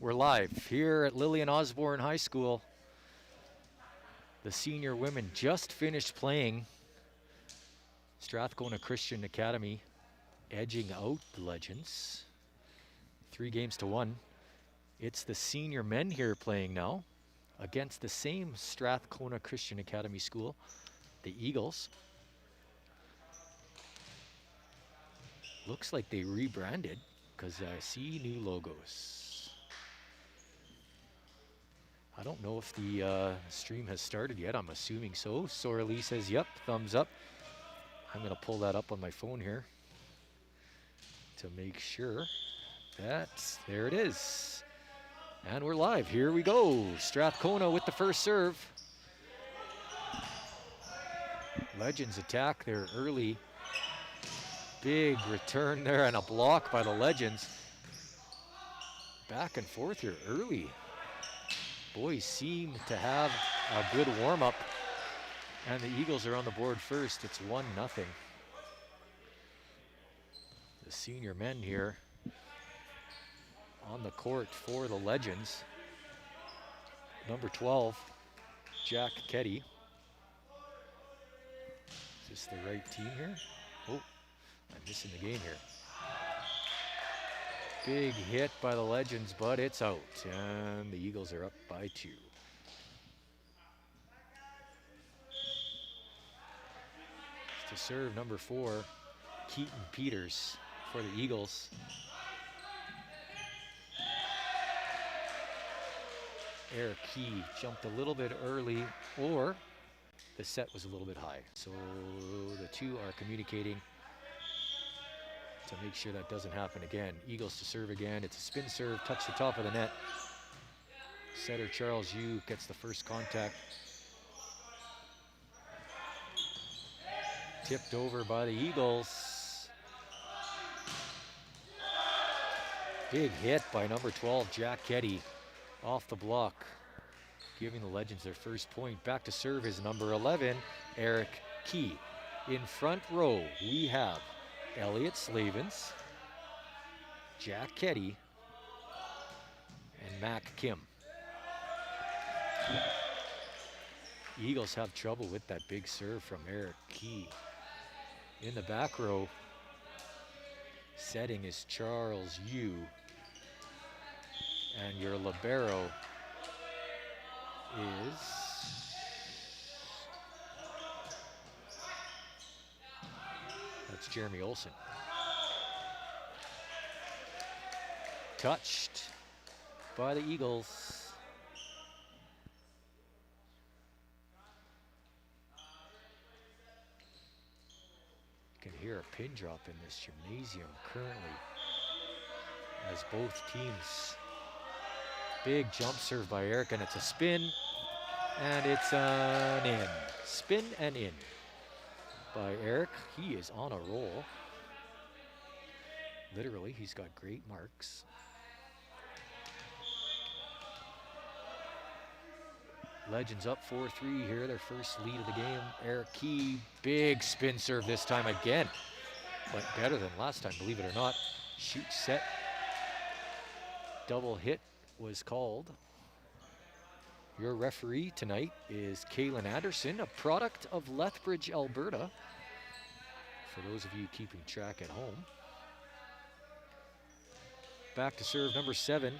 We're live here at Lillian Osborne High School. The senior women just finished playing. Strathcona Christian Academy edging out the Legends 3-1. It's the senior men here playing now against the same Strathcona Christian Academy school, the Eagles. Looks like they rebranded because I see new logos. I don't know if the stream has started yet. I'm assuming so. Sora Lee says, yep, thumbs up. I'm going to pull that up on my phone here to make sure that there it is. And we're live. Here we go. Strathcona with the first serve. Legends attack there early. Big return there and a block by the Legends. Back and forth here early. Boys seem to have a good warm-up, and the Eagles are on the board first. It's 1-0. The senior men here on the court for the Legends. Number 12, Jack Ketty. Is this the right team here? Oh, I'm missing the game here. Big hit by the Legends, but it's out, and the Eagles are up by 2. To serve number 4, Keaton Peters for the Eagles. Eric Key jumped a little bit early, or the set was a little bit high. So the two are communicating to make sure that doesn't happen again. Eagles to serve again. It's a spin serve, touch the top of the net. Setter Charles Yu gets the first contact. Tipped over by the Eagles. Big hit by number 12, Jack Ketty, off the block, giving the Legends their first point. Back to serve is number 11, Eric Key. In front row, we have Elliot Slavens, Jack Ketty, and Mac Kim. Eagles have trouble with that big serve from Eric Key. In the back row, setting is Charles Yu, and your libero is that's Jeremy Olsen. Touched by the Eagles. You can hear a pin drop in this gymnasium currently as both teams. Big jump serve by Eric, and it's a spin, and it's an in. Spin and in by Eric. He is on a roll. Literally, he's got great marks. Legends up 4-3 here, their first lead of the game. Eric Key, big spin serve this time again. Went better than last time, believe it or not. Shoot set. Double hit was called. Your referee tonight is Kaylin Anderson, a product of Lethbridge, Alberta, for those of you keeping track at home. Back to serve number 7,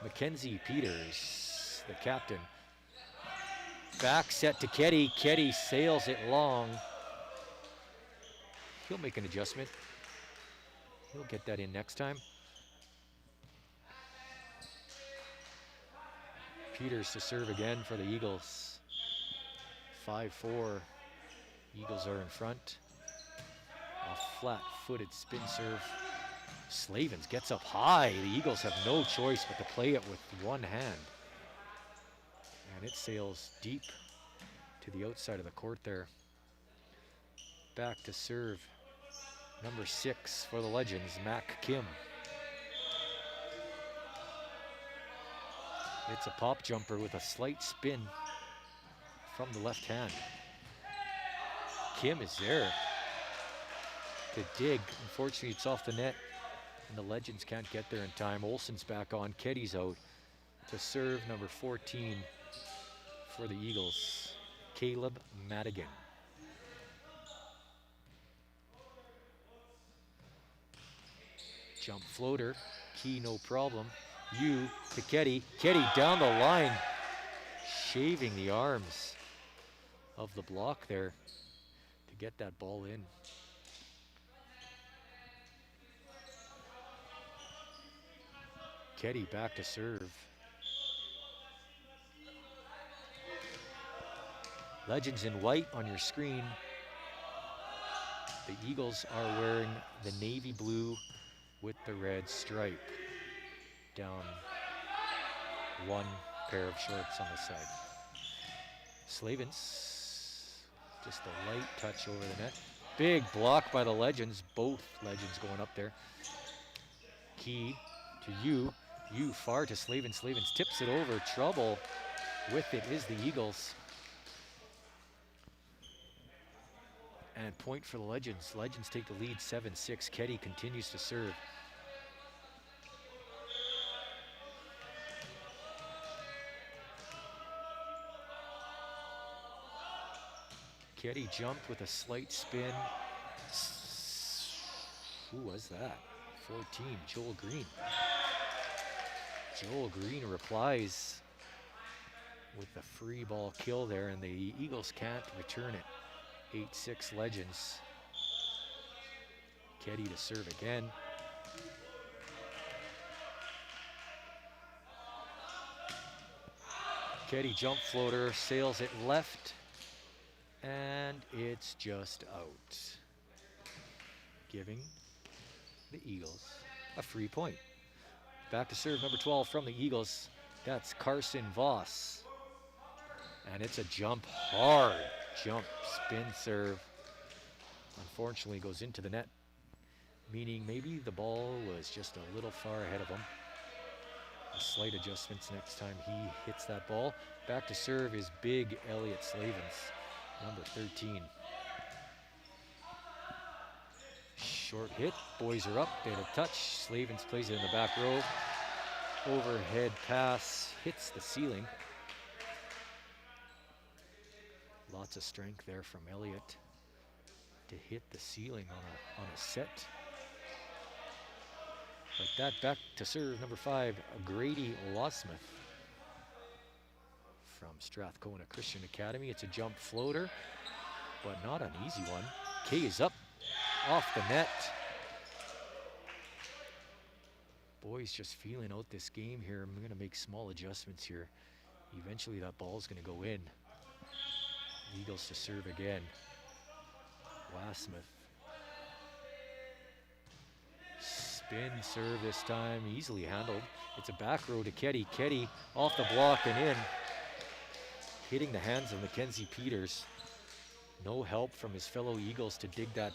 Mackenzie Peters, the captain. Back set to Ketty. Ketty sails it long. He'll make an adjustment. He'll get that in next time. Peters to serve again for the Eagles. 5-4. Eagles are in front. A flat-footed spin serve. Slavens gets up high. The Eagles have no choice but to play it with one hand. And it sails deep to the outside of the court there. Back to serve number 6 for the Legends, Mac Kim. It's a pop jumper with a slight spin from the left hand. Kim is there to dig. Unfortunately, it's off the net. And the Legends can't get there in time. Olsen's back on. Keddy's out to serve number 14 for the Eagles, Caleb Madigan. Jump floater. Key, no problem. To Keddy. Keddy down the line. Shaving the arms of the block there to get that ball in. Keddy back to serve. Legends in white on your screen. The Eagles are wearing the navy blue with the red stripe down one pair of shorts on the side. Slavens, just a light touch over the net. Big block by the Legends, both Legends going up there. Key to you far to Slavens. Slavens tips it over. Trouble with it is the Eagles. And point for the Legends. Legends take the lead 7-6. Keddy continues to serve. Keddy jumped with a slight spin. Who was that? 14, Joel Green. Joel Green replies with the free ball kill there, and the Eagles can't return it. 8-6 Legends. Keddy to serve again. Keddy jump floater, sails it left, and it's just out, giving the Eagles a free point. Back to serve number 12 from the Eagles. That's Carson Voss. And it's a jump, hard jump, spin serve. Unfortunately goes into the net, meaning maybe the ball was just a little far ahead of him. A slight adjustments next time he hits that ball. Back to serve is big Elliot Slavens, number 13. Short hit, boys are up, they had a touch. Slavens plays it in the back row. Overhead pass, hits the ceiling. Lots of strength there from Elliot to hit the ceiling on a set. Like that, back to serve number 5, Grady Losmith from Strathcona Christian Academy. It's a jump floater, but not an easy one. Kay is up off the net. Boys just feeling out this game here. I'm going to make small adjustments here. Eventually that ball's going to go in. Eagles to serve again. Lasmith. Spin serve this time, easily handled. It's a back row to Keddy. Keddy off the block and in. Hitting the hands of Mackenzie Peters. No help from his fellow Eagles to dig that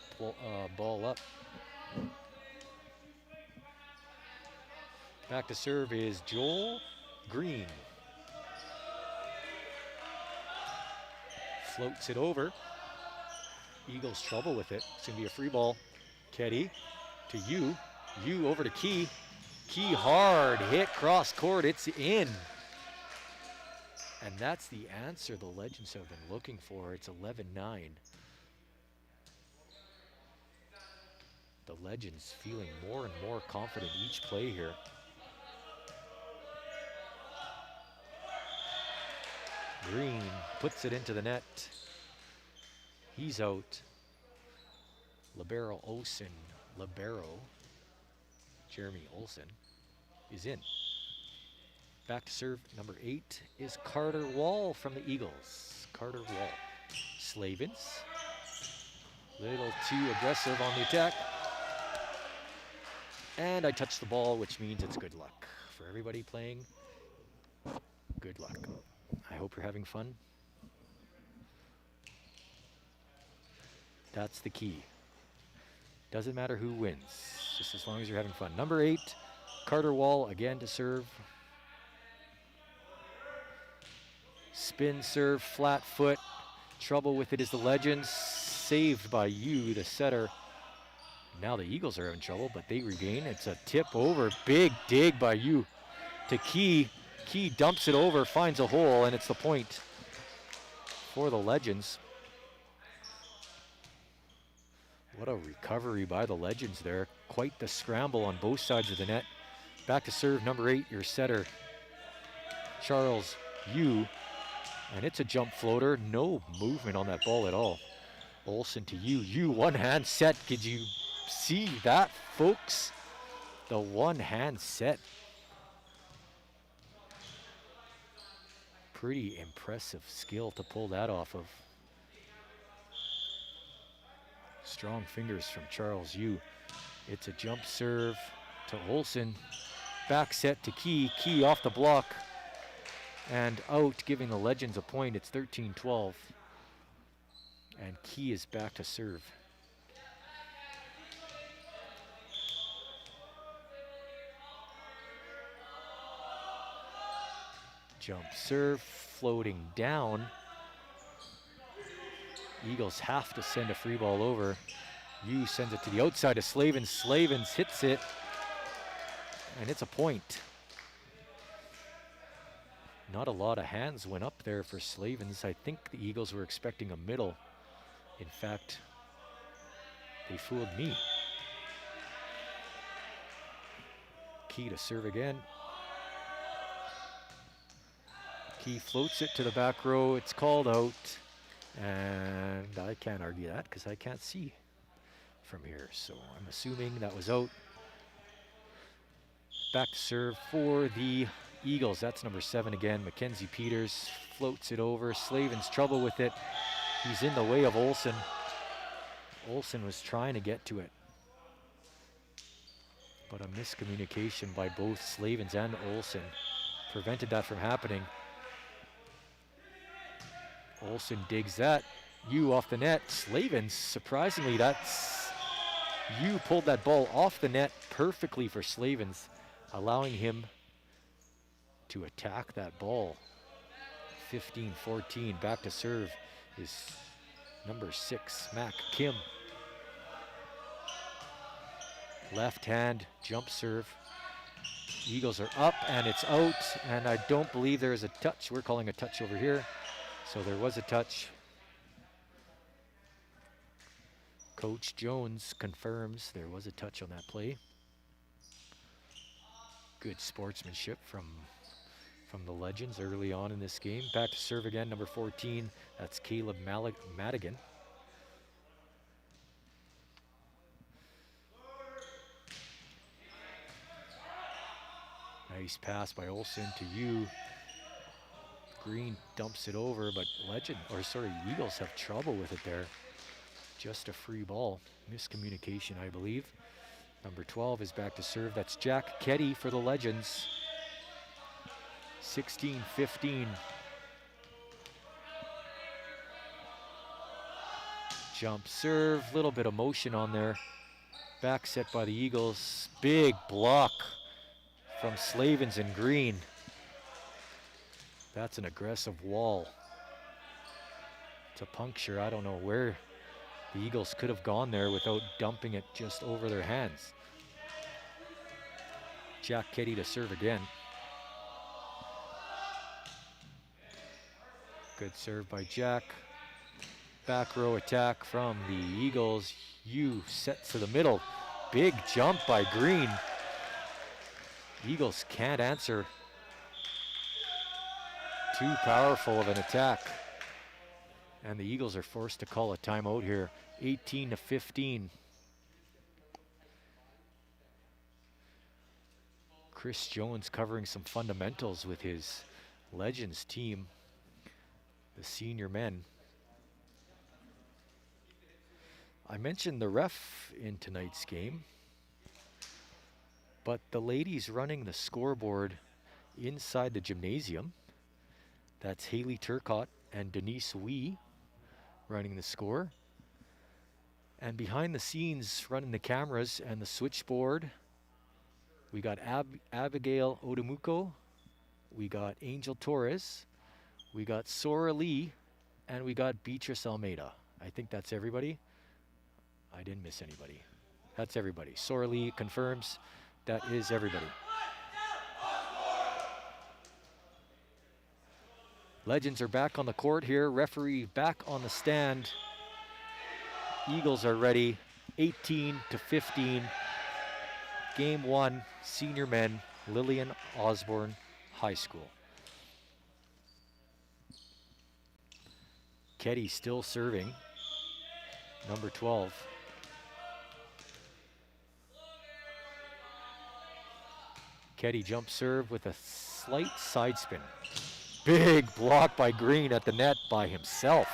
ball up. Back to serve is Joel Green. Floats it over. Eagles trouble with it. It's going to be a free ball. Keddy to you over to Key. Key hard hit cross court. It's in. And that's the answer the Legends have been looking for. It's 11-9. The Legends feeling more and more confident each play here. Green puts it into the net. He's out. Libero, Jeremy Olsen, is in. Back to serve number 8 is Carter Wall from the Eagles. Carter Wall. Slavens. Little too aggressive on the attack. And I touched the ball, which means it's good luck. For everybody playing, good luck. I hope you're having fun. That's the key. Doesn't matter who wins, just as long as you're having fun. Number 8, Carter Wall again to serve. Spin serve, flat foot. Trouble with it is the Legends. Saved by you, the setter. Now the Eagles are having trouble, but they regain. It's a tip over. Big dig by you to Key. Key dumps it over, finds a hole, and it's the point for the Legends. What a recovery by the Legends there. Quite the scramble on both sides of the net. Back to serve number 8, your setter, Charles Yu. And it's a jump floater. No movement on that ball at all. Olsen to Yu. Yu, one-hand set. Did you see that, folks? The one-hand set. Pretty impressive skill to pull that off of. Strong fingers from Charles Yu. It's a jump serve to Olsen. Back set to Key. Key off the block and out, giving the Legends a point. It's 13-12. And Key is back to serve. Jump serve, floating down. Eagles have to send a free ball over. Yu sends it to the outside of Slavens. Slavens hits it, and it's a point. Not a lot of hands went up there for Slavens. I think the Eagles were expecting a middle. In fact, they fooled me. Key to serve again. Key floats it to the back row. It's called out. And I can't argue that because I can't see from here. So I'm assuming that was out. Back to serve for the Eagles. That's number 7 again. Mackenzie Peters floats it over. Slavin's trouble with it. He's in the way of Olsen. Olsen was trying to get to it, but a miscommunication by both Slavens and Olsen prevented that from happening. Olsen digs that. Yu off the net. Slavens, surprisingly, Yu pulled that ball off the net perfectly for Slavens, allowing him to attack that ball. 15-14. Back to serve is number 6, Mac Kim. Left hand jump serve. Eagles are up and it's out, and I don't believe there is a touch. We're calling a touch over here. So there was a touch. Coach Jones confirms there was a touch on that play. Good sportsmanship from the Legends early on in this game. Back to serve again, number 14. That's Caleb Madigan. Nice pass by Olsen to Yu. Green dumps it over, but Eagles have trouble with it there. Just a free ball. Miscommunication, I believe. Number 12 is back to serve. That's Jack Ketty for the Legends. 16-15. Jump serve, little bit of motion on there. Back set by the Eagles. Big block from Slavens and Green. That's an aggressive wall to puncture. I don't know where the Eagles could have gone there without dumping it just over their hands. Jack Ketty to serve again. Good serve by Jack. Back row attack from the Eagles. Yu set to the middle. Big jump by Green. Eagles can't answer. Too powerful of an attack. And the Eagles are forced to call a timeout here. 18-15. Chris Jones covering some fundamentals with his Legends team, the senior men. I mentioned the ref in tonight's game, but the ladies running the scoreboard inside the gymnasium, that's Haley Turcott and Denise Wee running the score. And behind the scenes running the cameras and the switchboard, we got Abigail Odemuko, we got Angel Torres, we got Sora Lee, and we got Beatrice Almeida. I think that's everybody. I didn't miss anybody. That's everybody. Sorley confirms that is everybody. Legends are back on the court here. Referee back on the stand. Eagles are ready. 18-15. Game 1, senior men, Lillian Osborne High School. Ketty still serving. Number 12. Ketty jump serve with a slight side spin. Big block by Green at the net by himself.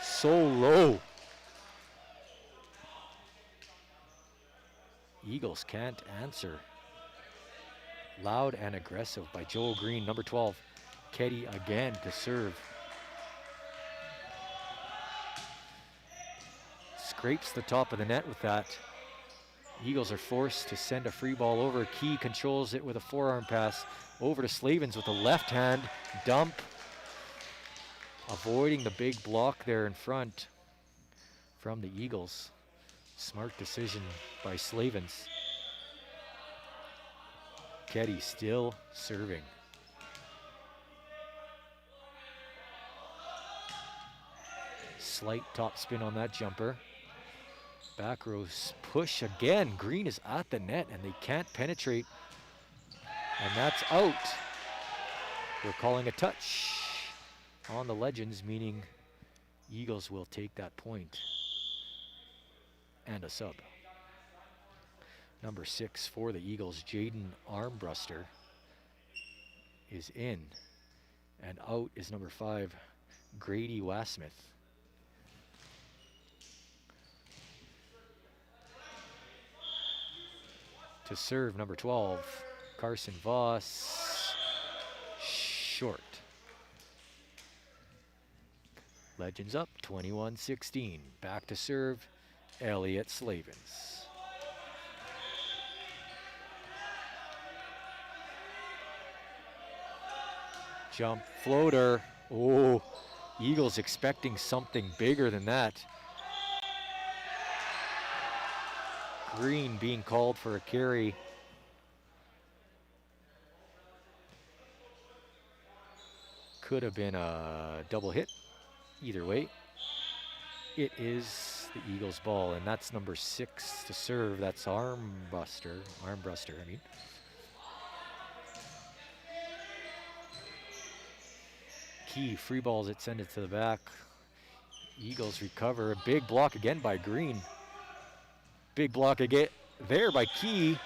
So low. Eagles can't answer. Loud and aggressive by Joel Green, number 12. Ketty again to serve. Scrapes the top of the net with that. Eagles are forced to send a free ball over. Key controls it with a forearm pass over to Slavens with a left hand dump. Avoiding the big block there in front from the Eagles. Smart decision by Slavens. Ketty still serving. Slight top spin on that jumper. Back row push again. Green is at the net and they can't penetrate. And that's out. We're calling a touch on the Legends, meaning Eagles will take that point. And a sub. Number 6 for the Eagles, Jaden Armbruster, is in. And out is number 5, Grady Wasmith. To serve, number 12, Carson Voss, short. Legends up, 21-16. Back to serve, Elliot Slavens. Jump floater. Oh, Eagles expecting something bigger than that. Green being called for a carry. Could have been a double hit. Either way, it is the Eagles' ball, and that's number 6 to serve. That's Armbruster, I mean. Key free balls it, send it to the back. Eagles recover. A big block again by Green. Big block again there by Key.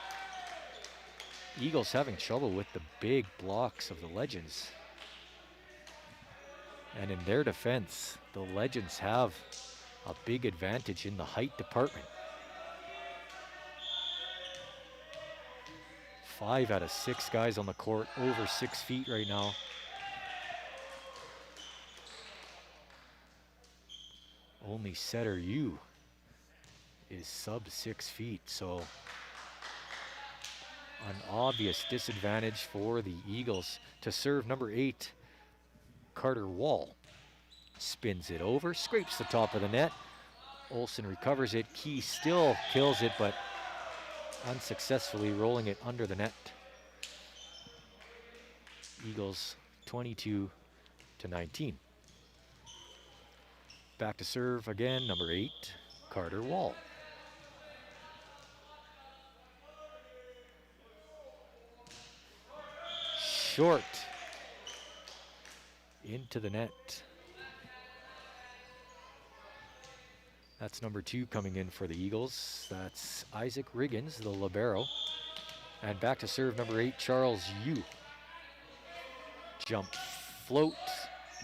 Eagles having trouble with the big blocks of the Legends. And in their defense, the Legends have a big advantage in the height department. 5 out of 6 guys on the court over 6 feet right now. Only setter U is sub 6 feet, so an obvious disadvantage for the Eagles. To serve, number 8, Carter Wall. Spins it over, scrapes the top of the net. Olsen recovers it. Key still kills it, but unsuccessfully rolling it under the net. Eagles 22-19. Back to serve again, number 8, Carter Wall. Short. Into the net. That's number 2 coming in for the Eagles. That's Isaac Riggins, the libero. And back to serve, number 8, Charles Yu. Jump float.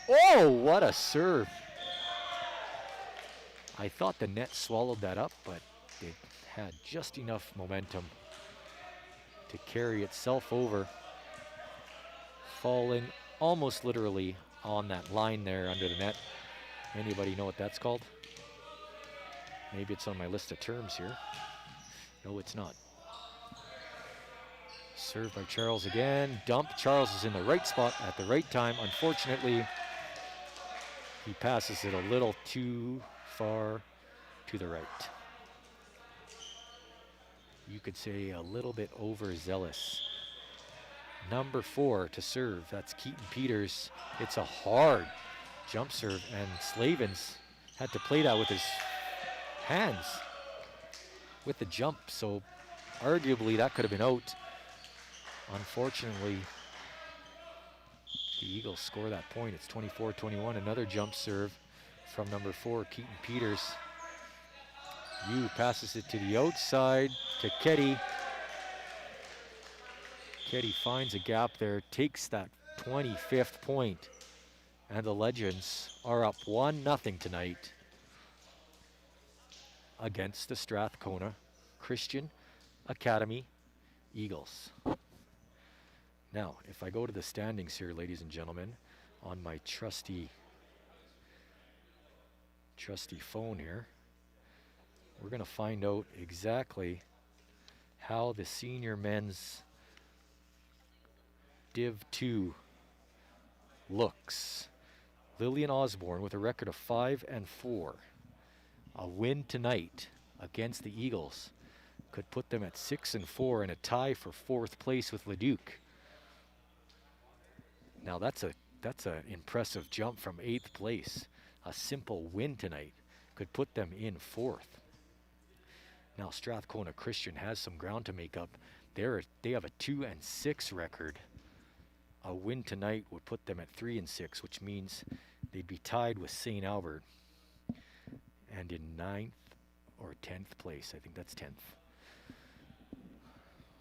Oh, what a serve. I thought the net swallowed that up, but it had just enough momentum to carry itself over, falling almost literally on that line there under the net. Anybody know what that's called? Maybe it's on my list of terms here. No, it's not. Served by Charles again. Dump. Charles is in the right spot at the right time. Unfortunately, he passes it a little too far to the right. you could say a little bit overzealous. Number 4 to serve, that's Keaton Peters. It's a hard jump serve, and Slavens had to play that with his hands with the jump, so arguably that could have been out. Unfortunately, the Eagles score that point. It's 24-21. Another jump serve from number 4, Keaton Peters. Yu passes it to the outside to Ketty. Ketty finds a gap there, takes that 25th point, and the Legends are up 1-0 tonight against the Strathcona Christian Academy Eagles. Now, if I go to the standings here, ladies and gentlemen, on my trusty phone here, we're going to find out exactly how the senior men's Div 2 looks. Lillian Osborne with a record of 5-4. A win tonight against the Eagles could put them at 6-4 and a tie for 4th place with Leduc. Now that's an impressive jump from 8th place. A simple win tonight could put them in 4th. Now Strathcona Christian has some ground to make up. They have a 2-6 record. A win tonight would put them at 3-6, which means they'd be tied with St. Albert and in 9th or 10th place. I think that's 10th.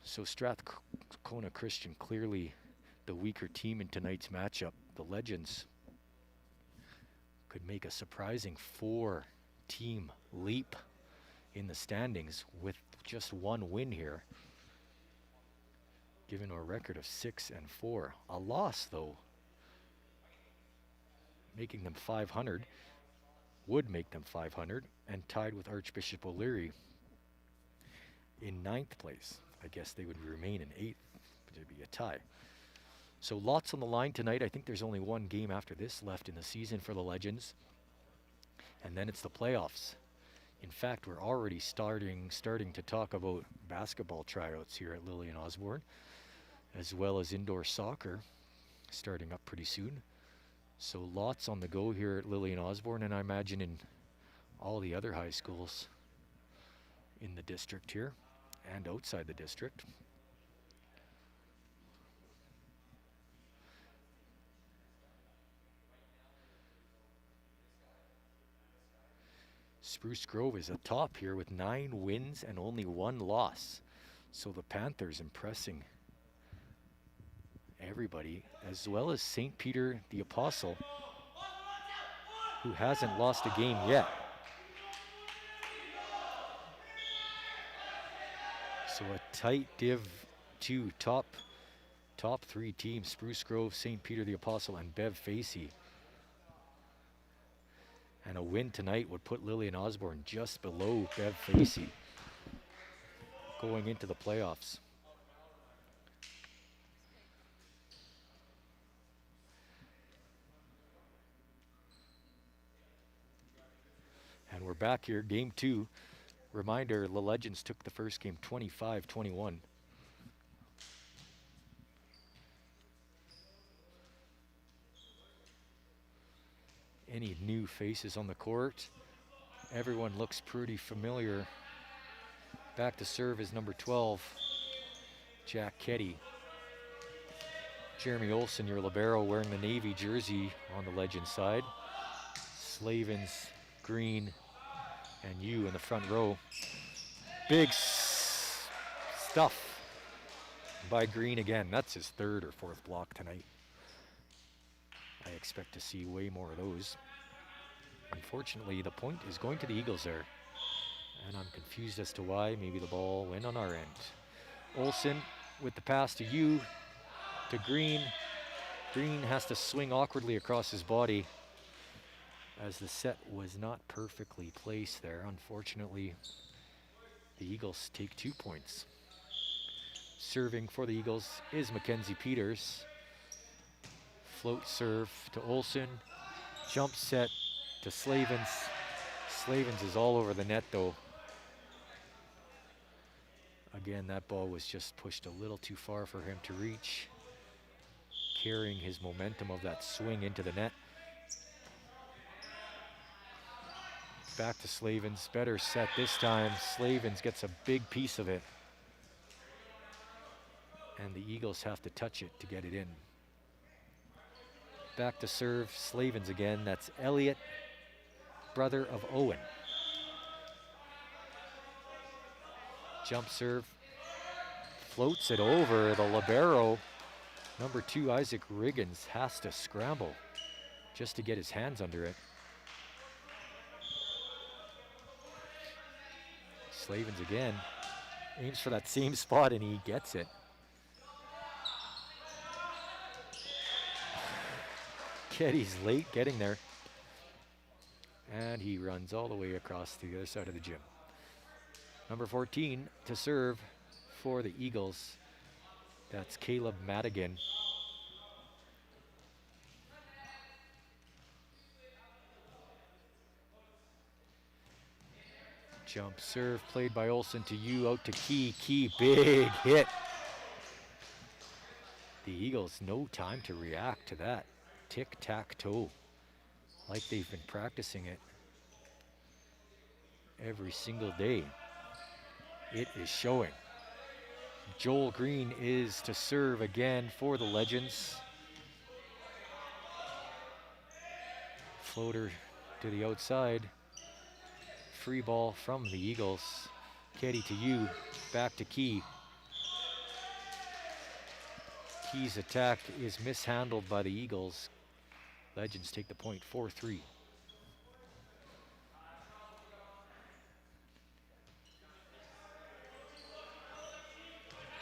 So Strathcona Christian clearly the weaker team in tonight's matchup. The Legends could make a surprising 4-team leap in the standings with just one win here, given a record of 6-4. A loss, though, making them 500, would make them 500, and tied with Archbishop O'Leary in 9th place. I guess they would remain in 8th, but it'd be a tie. So lots on the line tonight. I think there's only one game after this left in the season for the Legends, and then it's the playoffs. In fact, we're already starting to talk about basketball tryouts here at Lillian Osborne, as well as indoor soccer starting up pretty soon. So lots on the go here at Lillian Osborne, and I imagine in all the other high schools in the district here and outside the district. Spruce Grove is atop here with 9 wins and only 1 loss. So the Panthers impressing everybody, as well as St. Peter the Apostle, who hasn't lost a game yet. So a tight Div 2 top 3 teams, Spruce Grove, St. Peter the Apostle, and Bev Facey. And a win tonight would put Lillian Osborne just below Bev Facey going into the playoffs. And we're back here, game 2. Reminder, the Legends took the first game 25-21. Any new faces on the court? Everyone looks pretty familiar. Back to serve is number 12, Jack Ketty. Jeremy Olson, your libero, wearing the Navy jersey on the Legend side. Slavens, green, and you in the front row. Big stuff by Green again. That's his 3rd or 4th block tonight. I expect to see way more of those. Unfortunately, the point is going to the Eagles there, and I'm confused as to why. Maybe the ball went on our end. Olsen with the pass to you, to Green. Green has to swing awkwardly across his body as the set was not perfectly placed there. Unfortunately, the Eagles take 2 points. Serving for the Eagles is Mackenzie Peters. Float serve to Olsen. Jump set to Slavens. Slavens is all over the net though. Again, that ball was just pushed a little too far for him to reach, carrying his momentum of that swing into the net. Back to Slavens, better set this time. Slavens gets a big piece of it. And the Eagles have to touch it to get it in. Back to serve, Slavens again. That's Elliot, brother of Owen. Jump serve, floats it over. The libero, number 2, Isaac Riggins, has to scramble just to get his hands under it. Slavens again, aims for that same spot and he gets it. Keddy's late getting there. And he runs all the way across to the other side of the gym. Number 14 to serve for the Eagles. That's Caleb Madigan. Jump serve played by Olsen to you, out to Key. Key, big hit. The Eagles, no time to react to that. Tic-tac-toe, like they've been practicing it every single day. It is showing. Joel Green is to serve again for the Legends. Floater to the outside. Free ball from the Eagles. Keddy to you, back to Key. Key's attack is mishandled by the Eagles. Legends take the point, 4-3.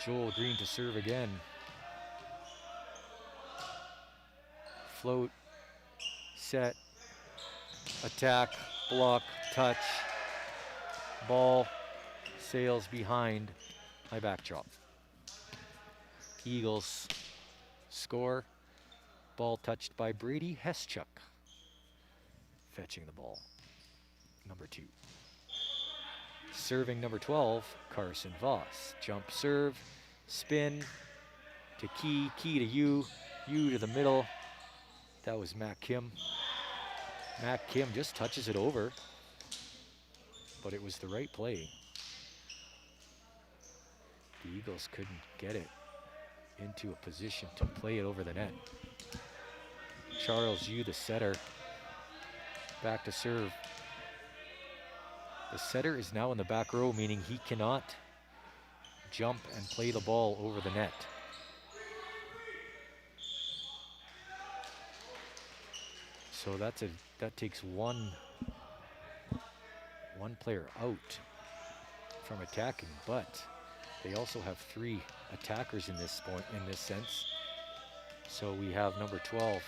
Joel Green to serve again. Float, set, attack, block, touch. Ball sails behind. High back drop. Eagles score. Ball touched by Brady Heschuk. Fetching the ball. Number 2. Serving number 12, Carson Voss. Jump serve, spin to Key, Key to you, you to the middle. That was Matt Kim. Matt Kim just touches it over, but it was the right play. The Eagles couldn't get it into a position to play it over the net. Charles Yu, the setter, back to serve. The setter is now in the back row, meaning he cannot jump and play the ball over the net. So that takes one player out from attacking, but they also have 3 attackers in this point, in this sense. So we have number 12,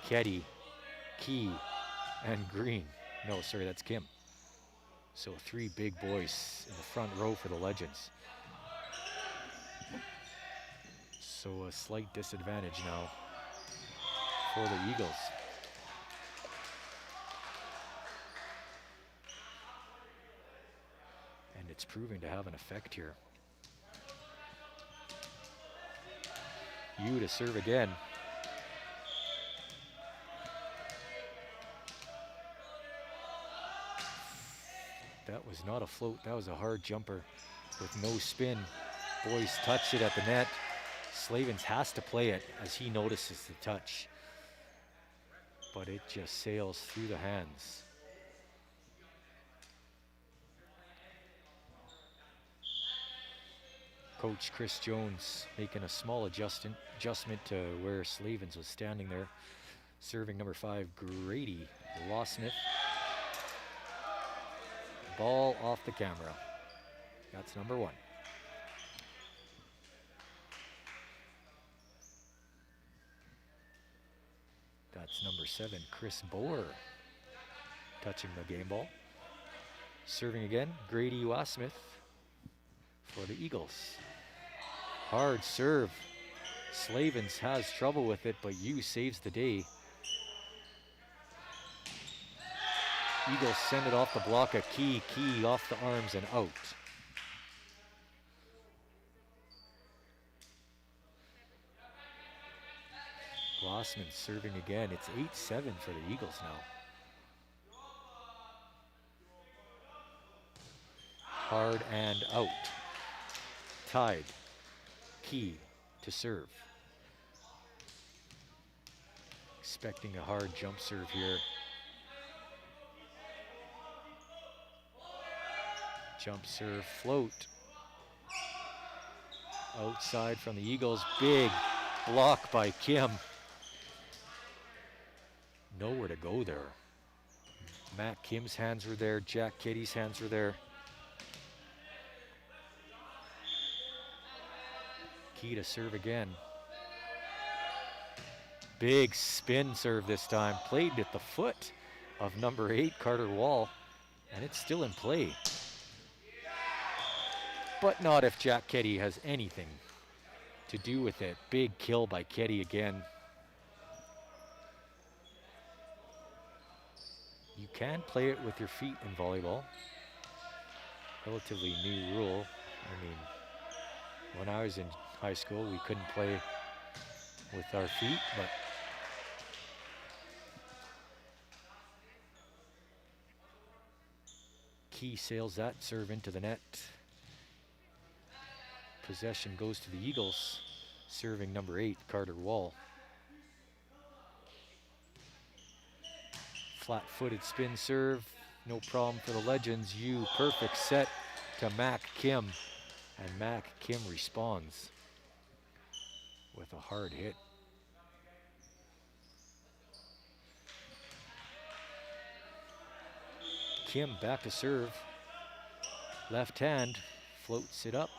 Keddy, Key, and Green. No, sorry, that's Kim. So 3 big boys in the front row for the Legends. So a slight disadvantage now for the Eagles. And it's proving to have an effect here. You to serve again. That was not a float, that was a hard jumper with no spin. Boys touched it at the net. Slavens has to play it as he notices the touch. But it just sails through the hands. Coach Chris Jones making a small adjustment to where Slavens was standing there. Serving number 5, Grady Lawsmith. Ball off the camera. That's number 1. That's number 7, Chris Boer, touching the game ball. Serving again, Grady Lawsmith for the Eagles. Hard serve. Slavens has trouble with it, but Yu saves the day. Eagles send it off the block at Key. Key off the arms and out. Rossman serving again. It's 8-7 for the Eagles now. Hard and out. Tied. Key to serve. Expecting a hard jump serve here. Jump serve, float. Outside from the Eagles. Big block by Kim. Nowhere to go there. Matt Kim's hands were there. Jack Kitty's hands were there. Key to serve again. Big spin serve this time. Played at the foot of number 8, Carter Wall. And it's still in play. But not if Jack Ketty has anything to do with it. Big kill by Ketty again. You can play it with your feet in volleyball. Relatively new rule. I mean, when I was in high school, we couldn't play with our feet, but Key sails that serve into the net. Possession goes to the Eagles, serving number 8, Carter Wall. Flat-footed spin serve, no problem for the Legends. Perfect set to Mac Kim, and Mac Kim responds with a hard hit. Kim back to serve. Left hand, floats it up.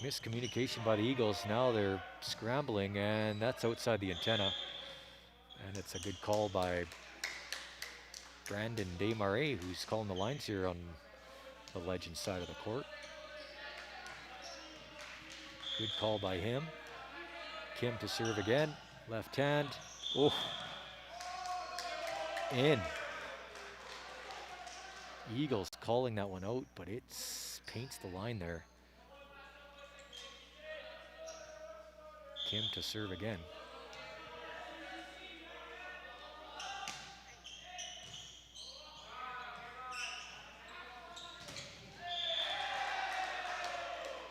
Miscommunication by the Eagles. Now they're scrambling, and that's outside the antenna. And it's a good call by Brandon Desmarais, who's calling the lines here on the Legends side of the court. Good call by him. Kim to serve again. Left hand. Oh. In. Eagles calling that one out, but it paints the line there. Kim to serve again.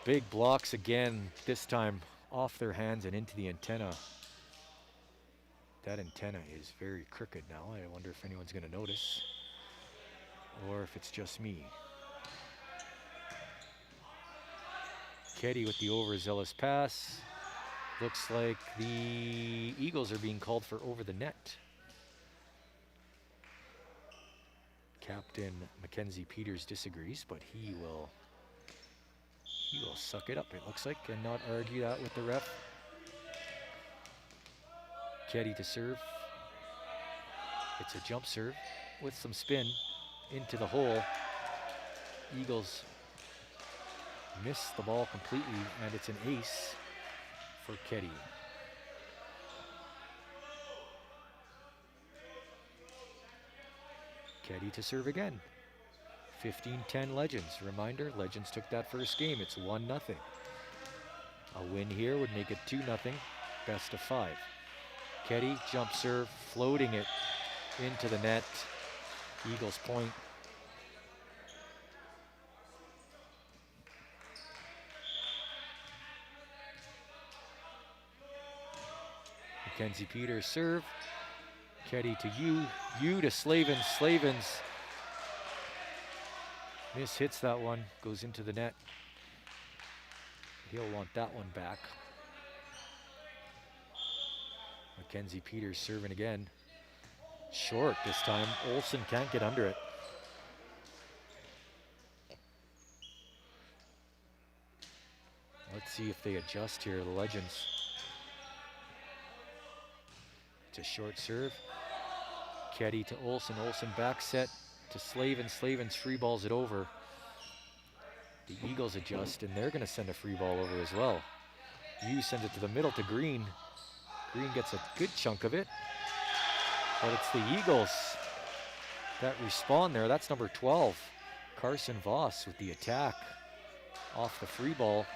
Big blocks again, this time off their hands and into the antenna. That antenna is very crooked now. I wonder if anyone's going to notice, or if it's just me. Ketty with the overzealous pass. Looks like the Eagles are being called for over the net. Captain Mackenzie Peters disagrees, but he will suck it up, it looks like, and not argue that with the ref. Ketty to serve. It's a jump serve with some spin into the hole. Eagles miss the ball completely, and it's an ace for Ketty. Ketty to serve again. 15-10 Legends. Reminder, Legends took that first game. It's 1-0. A win here would make it 2-0. Best of 5. Ketty, jump serve, floating it into the net. Eagles point. Mackenzie Peters serve. Ketty to you to Slavens. Slavens hits that one, goes into the net. He'll want that one back. Mackenzie Peters serving again. Short this time. Olsen can't get under it. Let's see if they adjust here, the Legends. It's a short serve. Ketty to Olsen. Olsen back set to Slavens. Slavens free balls it over. The Eagles adjust, and they're going to send a free ball over as well. You send it to the middle to Green. Green gets a good chunk of it, but it's the Eagles that respond there. That's number 12, Carson Voss, with the attack off the free ball.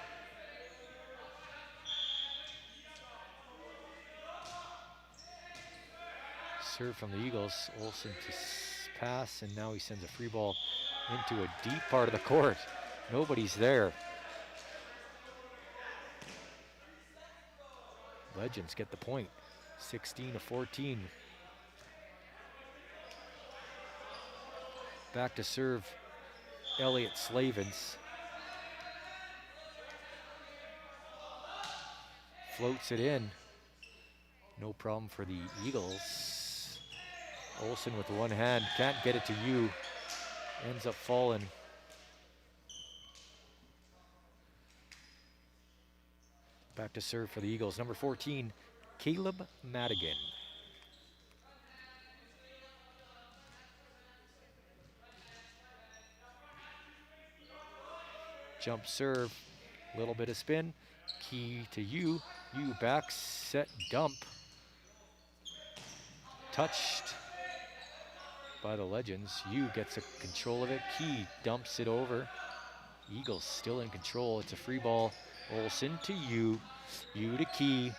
serve from the Eagles. Olsen to pass, and now he sends a free ball into a deep part of the court. Nobody's there. Legends get the point, 16-14. Back to serve, Elliot Slavens. Floats it in. No problem for the Eagles. Olsen with one hand, can't get it to you. Ends up falling. Back to serve for the Eagles. Number 14, Caleb Madigan. Jump serve, little bit of spin. Key to you. You back, set, dump. Touched by the Legends. You gets a control of it. Key dumps it over. Eagles still in control. It's a free ball. Olsen to you. You to Key.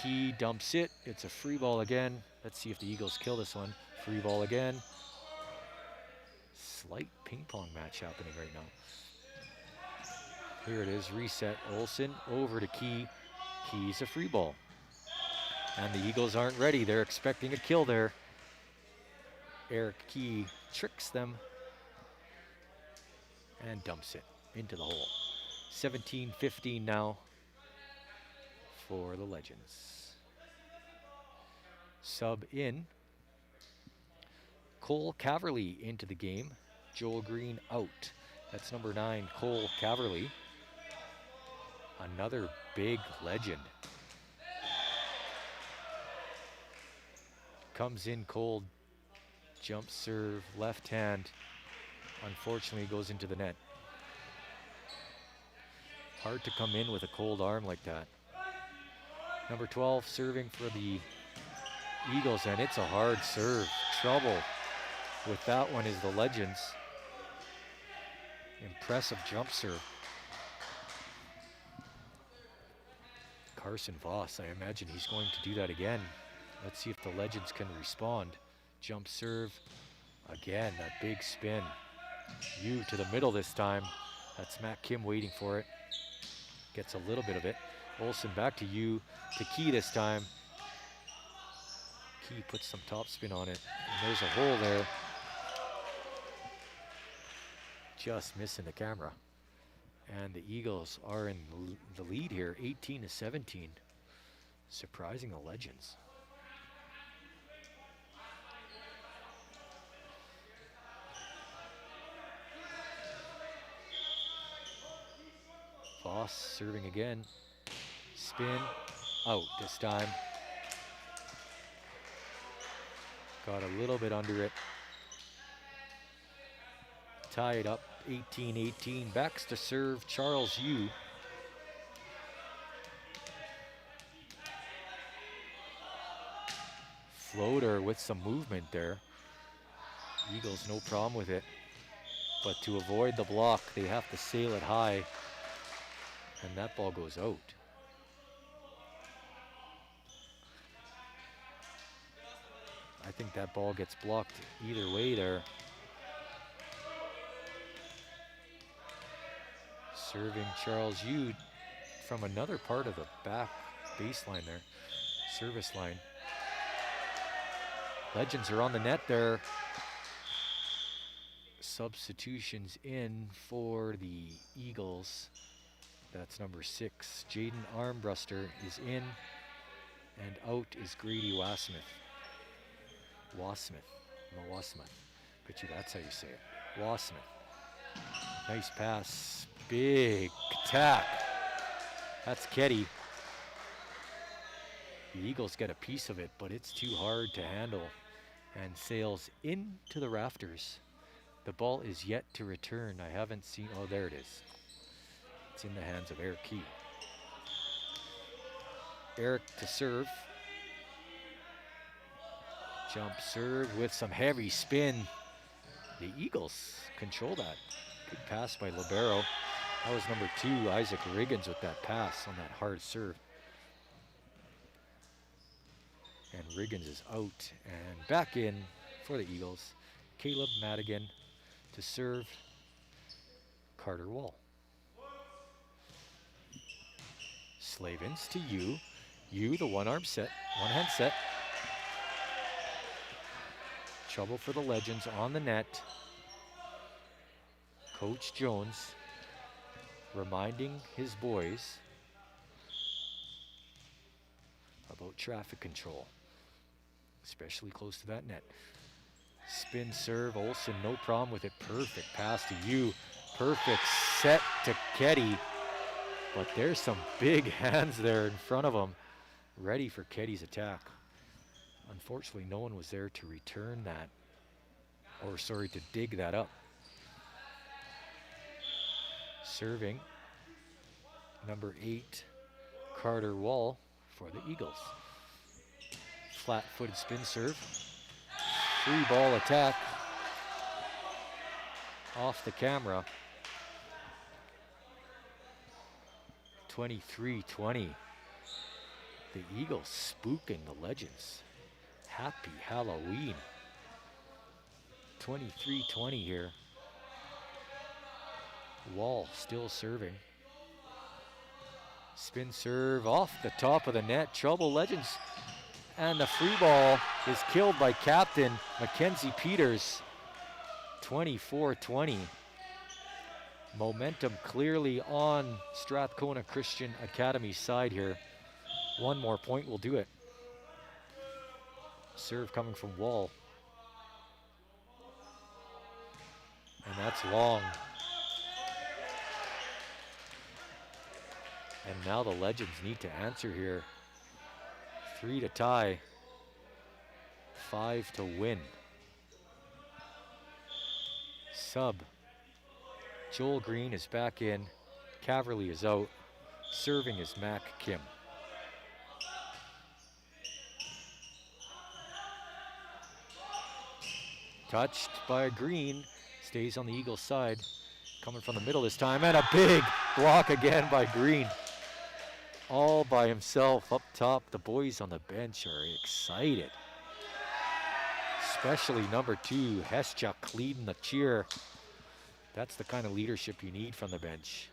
Key dumps it. It's a free ball again. Let's see if the Eagles kill this one. Free ball again. Slight ping pong match happening right now. Here it is, reset. Olsen over to Key. Key's a free ball. And the Eagles aren't ready. They're expecting a kill there. Eric Key tricks them and dumps it into the hole. 17-15 now for the Legends. Sub in. Cole Caverly into the game. Joel Green out. That's number 9, Cole Caverly. Another big legend. Comes in cold. Jump serve, left hand. Unfortunately goes into the net. Hard to come in with a cold arm like that. Number 12 serving for the Eagles, and it's a hard serve. Trouble with that one is the Legends. Impressive jump serve. Carson Voss, I imagine he's going to do that again. Let's see if the Legends can respond. Jump serve. Again, that big spin. You to the middle this time. That's Matt Kim waiting for it. Gets a little bit of it. Olsen back to you. To Key this time. Key puts some topspin on it. And there's a hole there. Just missing the camera. And the Eagles are in the lead here, 18-17. Surprising the Legends. Voss serving again. Spin, out this time. Got a little bit under it. Tied up, 18-18. Backs to serve, Charles Yu. Floater with some movement there. Eagles no problem with it. But to avoid the block, they have to sail it high. And that ball goes out. I think that ball gets blocked either way there. Serving Charles Yu from another part of the back baseline there. Service line. Legends are on the net there. Substitutions in for the Eagles. That's number 6. Jaden Armbruster is in, and out is Grady Wasmith. Bet you that's how you say it. Wasmith. Nice pass. Big attack. That's Ketty. The Eagles get a piece of it, but it's too hard to handle and sails into the rafters. The ball is yet to return. I haven't seen, oh, there it is. It's in the hands of Eric Key. Eric to serve. Jump serve with some heavy spin. The Eagles control that. Good pass by Libero. That was number 2, Isaac Riggins, with that pass on that hard serve. And And Riggins is out. And back in for the Eagles. Caleb Madigan to serve Carter Wall. Slavens to you. You, the one-arm set, one-hand set. Trouble for the Legends on the net. Coach Jones reminding his boys about traffic control, especially close to that net. Spin serve, Olsen, no problem with it. Perfect pass to you. Perfect set to Ketty. But there's some big hands there in front of him, ready for Ketty's attack. Unfortunately, no one was there to return that, or sorry, to dig that up. Serving, number 8, Carter Wall for the Eagles. Flat-footed spin serve. Free ball attack off the camera. 23-20. The Eagles spooking the Legends. Happy Halloween. 23-20 here. Wall still serving. Spin serve off the top of the net. Trouble, Legends. And the free ball is killed by captain Mackenzie Peters. 24-20. Momentum clearly on Strathcona Christian Academy's side here. One more point will do it. Serve coming from Wall. And that's long. And now the Legends need to answer here. 3 to tie, 5 to win. Sub. Joel Green is back in. Caverly is out. Serving is Mac Kim. Touched by Green. Stays on the Eagles side. Coming from the middle this time. And a big block again by Green. All by himself up top. The boys on the bench are excited. Especially number 2, Heschuk, leading the cheer. That's the kind of leadership you need from the bench.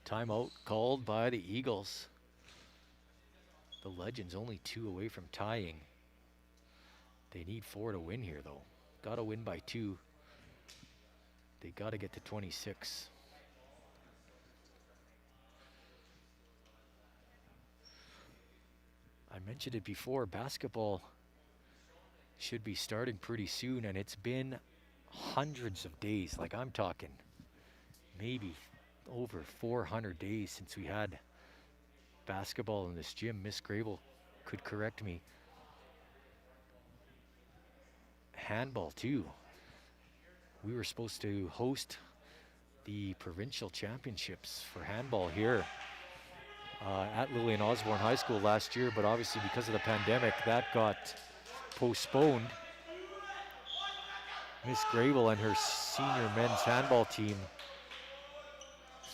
Timeout called by the Eagles. The Legends only 2 away from tying. They need 4 to win here, though. Got to win by 2. They got to get to 26. I mentioned it before, basketball should be starting pretty soon, and it's been hundreds of days. Like, I'm talking maybe over 400 days since we had basketball in this gym. Miss Grable could correct me. Handball too. We were supposed to host the provincial championships for handball here at Lillian Osborne High School last year, but obviously because of the pandemic that got postponed. Miss Grable and her senior men's handball team,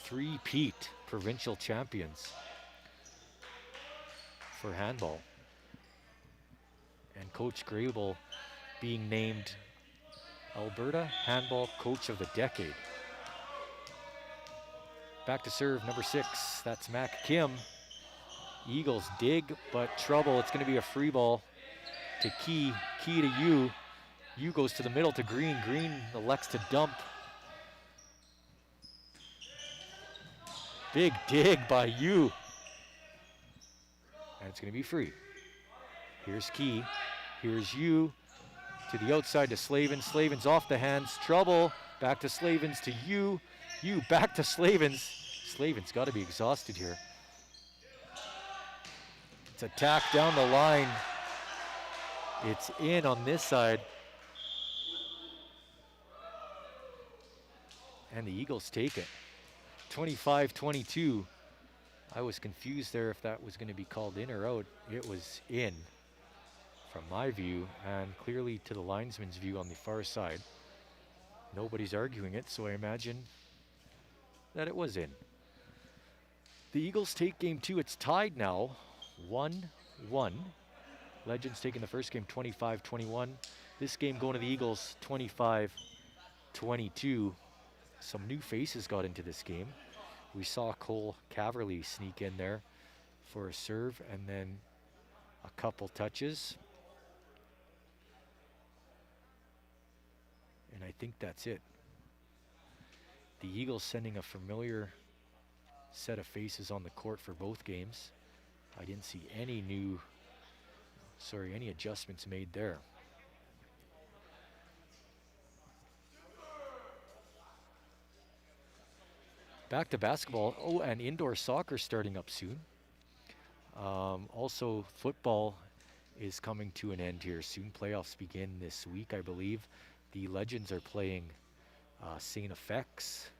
3-peat provincial champions for handball. And Coach Grable being named Alberta Handball Coach of the Decade. Back to serve, number 6. That's Mac Kim. Eagles dig, but trouble. It's going to be a free ball to Key. Key to you. You goes to the middle to Green. Green elects to dump. Big dig by you. And it's going to be free. Here's Key. Here's you. To the outside to Slavens. Slavens off the hands. Trouble. Back to Slavens to you. You back to Slavens. Slavens got to be exhausted here. It's attacked down the line. It's in on this side. And the Eagles take it. 25-22. I was confused there if that was going to be called in or out. It was in from my view, and clearly to the linesman's view on the far side. Nobody's arguing it, so I imagine that it was in. The The Eagles take game 2. It's tied now, 1-1. Legends taking the first game 25-21. This game going to the Eagles 25-22. Some new faces got into this game. We saw Cole Caverly sneak in there for a serve and then a couple touches. And I think that's it. The Eagles sending a familiar set of faces on the court for both games. I didn't see any any adjustments made there. Back to basketball. Oh, and indoor soccer starting up soon. Also, football is coming to an end here soon. Playoffs begin this week, I believe. The Legends are playing St. FX,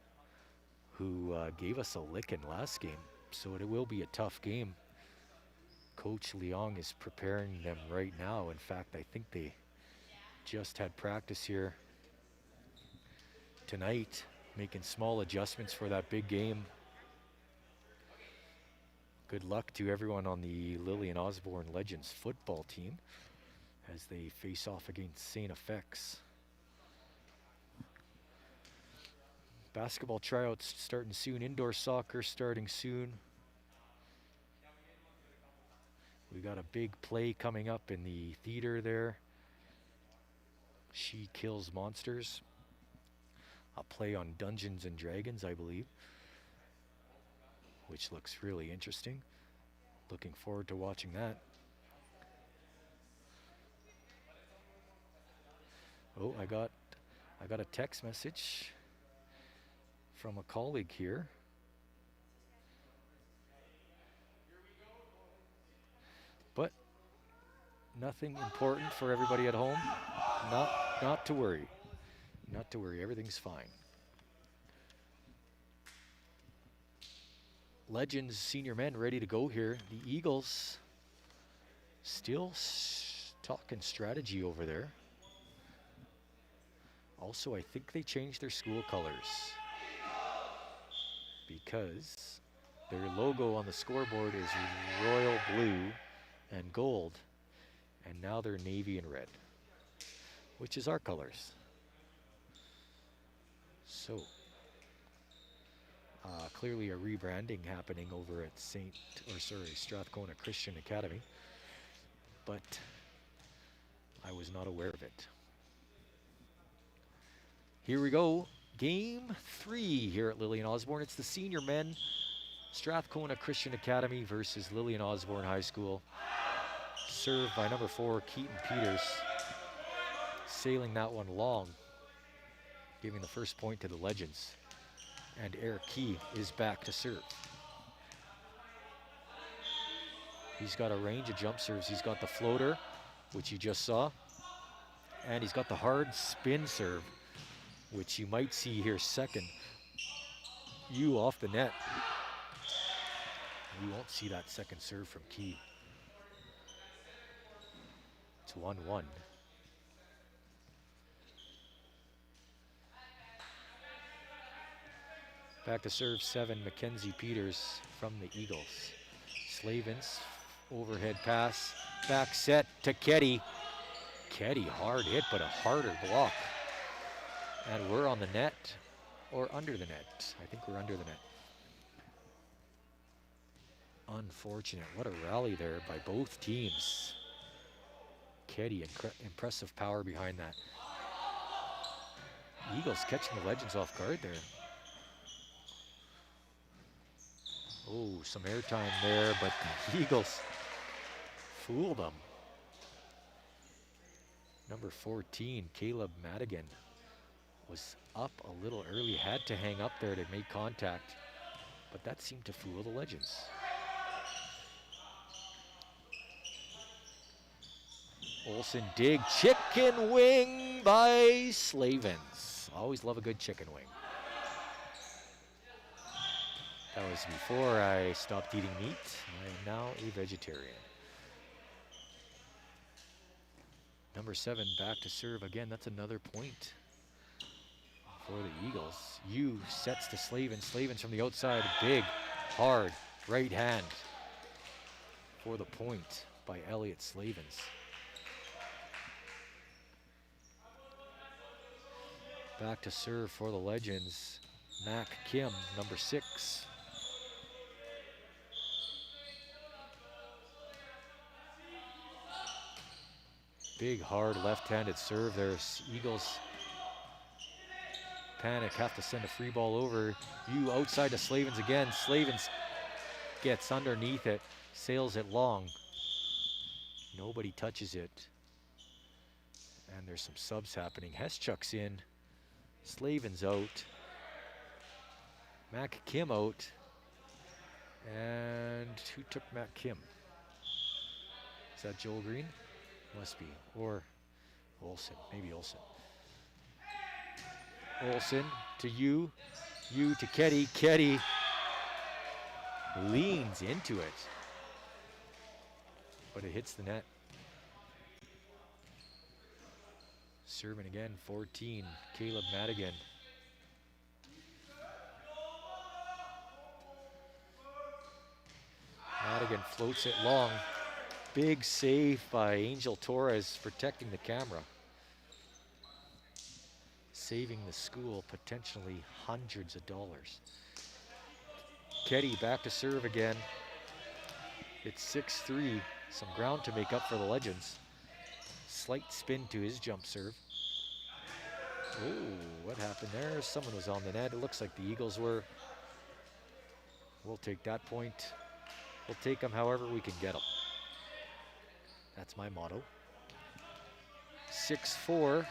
who gave us a licking last game. So it will be a tough game. Coach Leong is preparing them right now. In fact, I think they just had practice here tonight, making small adjustments for that big game. Good luck to everyone on the Lillian Osborne Legends football team as they face off against St. FX. Basketball tryouts starting soon. Indoor soccer starting soon. We got a big play coming up in the theater there. She Kills Monsters. A play on Dungeons and Dragons, I believe, which looks really interesting. Looking forward to watching that. Oh, I got a text message from a colleague here. But nothing important for everybody at home. Not to worry. Not to worry, everything's fine. Legends senior men ready to go here. The Eagles still talking strategy over there. Also, I think they changed their school colors because their logo on the scoreboard is royal blue and gold, and now they're navy and red, which is our colors. So, clearly a rebranding happening over at Strathcona Christian Academy, but I was not aware of it. Here we go, game 3 here at Lillian Osborne. It's the senior men, Strathcona Christian Academy versus Lillian Osborne High School. Served by number 4, Keaton Peters, sailing that one long, giving the first point to the Legends. And Eric Key is back to serve. He's got a range of jump serves. He's got the floater, which you just saw, and he's got the hard spin serve, which you might see here second. You off the net. You won't see that second serve from Key. It's 1-1. Back to serve 7, Mackenzie Peters from the Eagles. Slavens, overhead pass, back set to Ketty. Ketty, hard hit, but a harder block. And we're on the net, or under the net. I think we're under the net. Unfortunate. What a rally there by both teams. Ketty, impressive power behind that. Eagles catching the Legends off guard there. Oh, some airtime there, but the Eagles fooled them. Number 14, Caleb Madigan, was up a little early, had to hang up there to make contact, but that seemed to fool the Legends. Olsen dig, chicken wing by Slavens. Always love a good chicken wing. That was before I stopped eating meat. I am now a vegetarian. Number 7 back to serve again. That's another point for the Eagles. Sets to Slavens. Slavens from the outside. Big, hard Right hand for the point by Elliot Slavens. Back to serve for the Legends, Mac Kim, number 6. Big, hard left-handed serve. There's Eagles panic, have to send a free ball over. You outside to Slavens again. Slavens gets underneath it, sails it long. Nobody touches it. And there's some subs happening. Heschuk's in. Slavens out. Mac Kim out. And who took Mac Kim? Is that Joel Green? Must be. Or Olsen. Maybe Olsen. Olsen to you. You to Ketty. Ketty leans into it. But it hits the net. Serving again, 14, Caleb Madigan. Madigan floats it long. Big save by Angel Torres, protecting the camera. Saving the school potentially hundreds of dollars. Ketty back to serve again. It's 6-3, some ground to make up for the Legends. Slight spin to his jump serve. Oh, what happened there? Someone was on the net. It looks like the Eagles were. We'll take that point. We'll take them however we can get them. That's my motto. 6-4.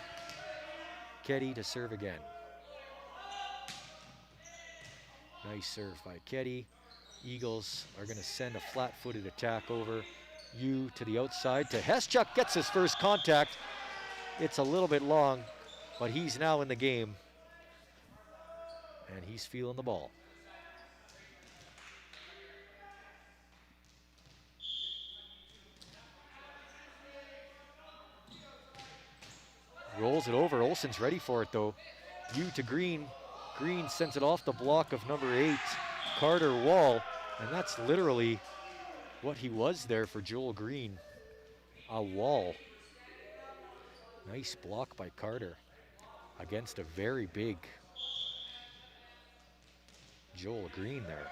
Ketty to serve again. Nice serve by Ketty. Eagles are going to send a flat-footed attack over. You to the outside to Heschuk, gets his first contact. It's a little bit long, but he's now in the game. And he's feeling the ball. Rolls it over. Olsen's ready for it though. You to Green. Green sends it off the block of number 8, Carter Wall. And that's literally what he was there for Joel Green. A wall. Nice block by Carter against a very big Joel Green there.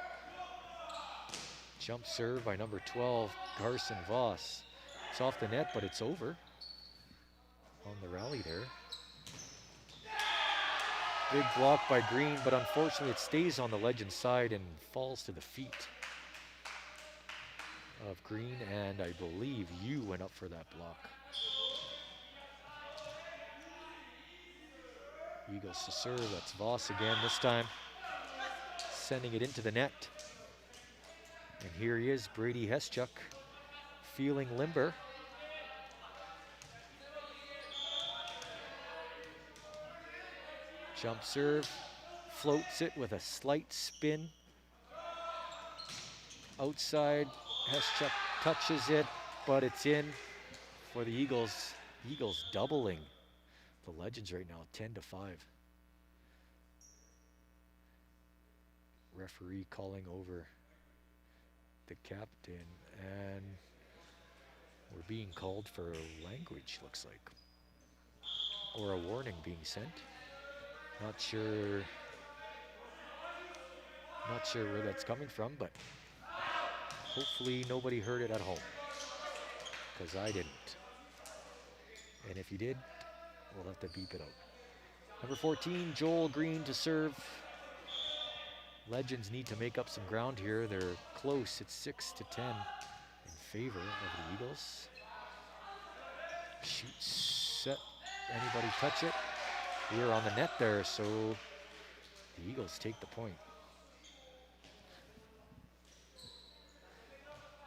Jump serve by number 12, Carson Voss. It's off the net, but it's over on the rally there. Big block by Green, but unfortunately it stays on the Legends side and falls to the feet of Green, and I believe you went up for that block. Eagles to serve, that's Voss again this time. Sending it into the net. And here he is, Brady Heschuk, feeling limber. Jump serve, floats it with a slight spin. Outside, Heschuk touches it, but it's in for the Eagles. Eagles doubling the Legends right now, 10-5. Referee calling over the captain, and we're being called for language, looks like. Or a warning being sent. Not sure where that's coming from, but hopefully nobody heard it at home, because I didn't. And if you did, we'll have to beep it out. Number 14, Joel Green to serve. Legends need to make up some ground here. They're close. It's 6-10 in favor of the Eagles. Shoot, set. Anybody touch it? We're on the net there, so the Eagles take the point.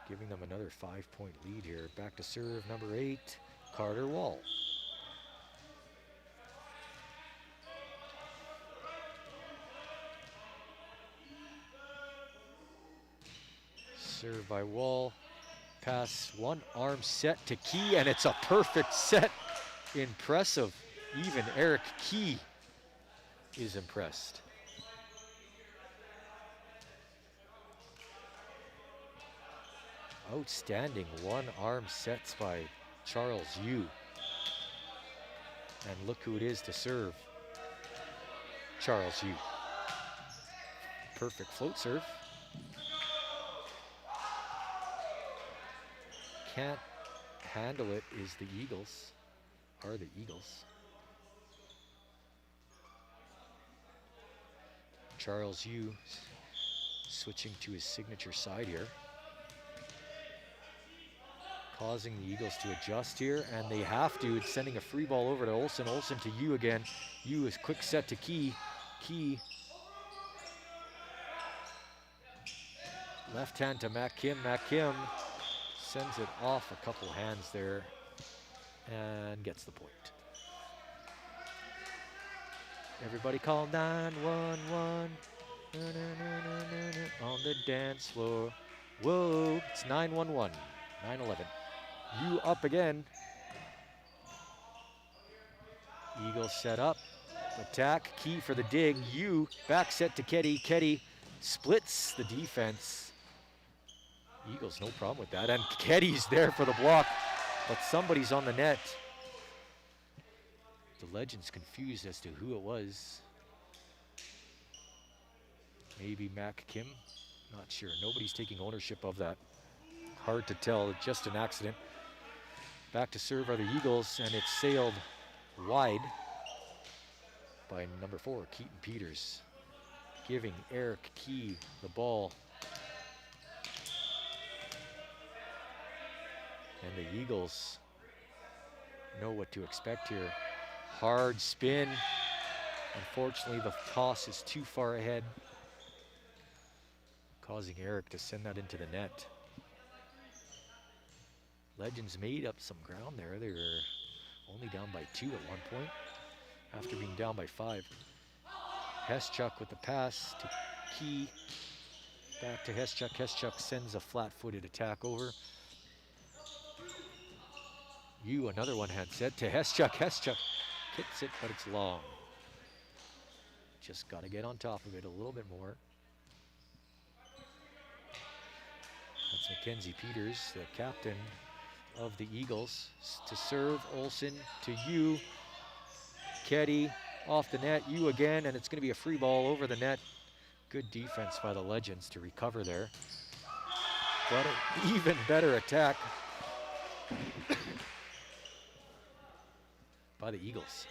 Giving them another 5-point lead here. Back to serve, number 8, Carter Wall. Serve by Wall. Pass, one arm set to Key, and it's a perfect set. Impressive. Even Eric Key is impressed. Outstanding one-arm sets by Charles Yu. And look who it is to serve. Charles Yu. Perfect float serve. Can't handle it is the Eagles. Are the Eagles. Charles Yu switching to his signature side here. Causing the Eagles to adjust here, and they have to. It's sending a free ball over to Olsen. Olsen to Yu again. Yu is quick set to Key. Key. Left hand to Mac Kim. Mac Kim sends it off a couple hands there and gets the point. Everybody call 911 on the dance floor. Whoa, it's 911, 911. Yu up again. Eagles set up, attack, Key for the dig. Yu back set to Keddy. Keddy splits the defense. Eagles no problem with that, and Keddy's there for the block, but somebody's on the net. The Legends confused as to who it was. Maybe Mac Kim, not sure. Nobody's taking ownership of that. Hard to tell, just an accident. Back to serve are the Eagles, and it's sailed wide by number 4, Keaton Peters, giving Eric Key the ball. And the Eagles know what to expect here. Hard spin. Unfortunately, the toss is too far ahead, causing Eric to send that into the net. Legends made up some ground there. They were only down by 2 at one point, after being down by 5. Heschuk with the pass to Key. Back to Heschuk. Heschuk sends a flat-footed attack over. Yu, another one-hand set to Heschuk. Heschuk hits it, but it's long. Just got to get on top of it a little bit more. That's Mackenzie Peters, the captain of the Eagles, to serve. Olsen to Yu. Keddy off the net. Yu again, and it's going to be a free ball over the net. Good defense by the Legends to recover there. But an even better attack by the Eagles.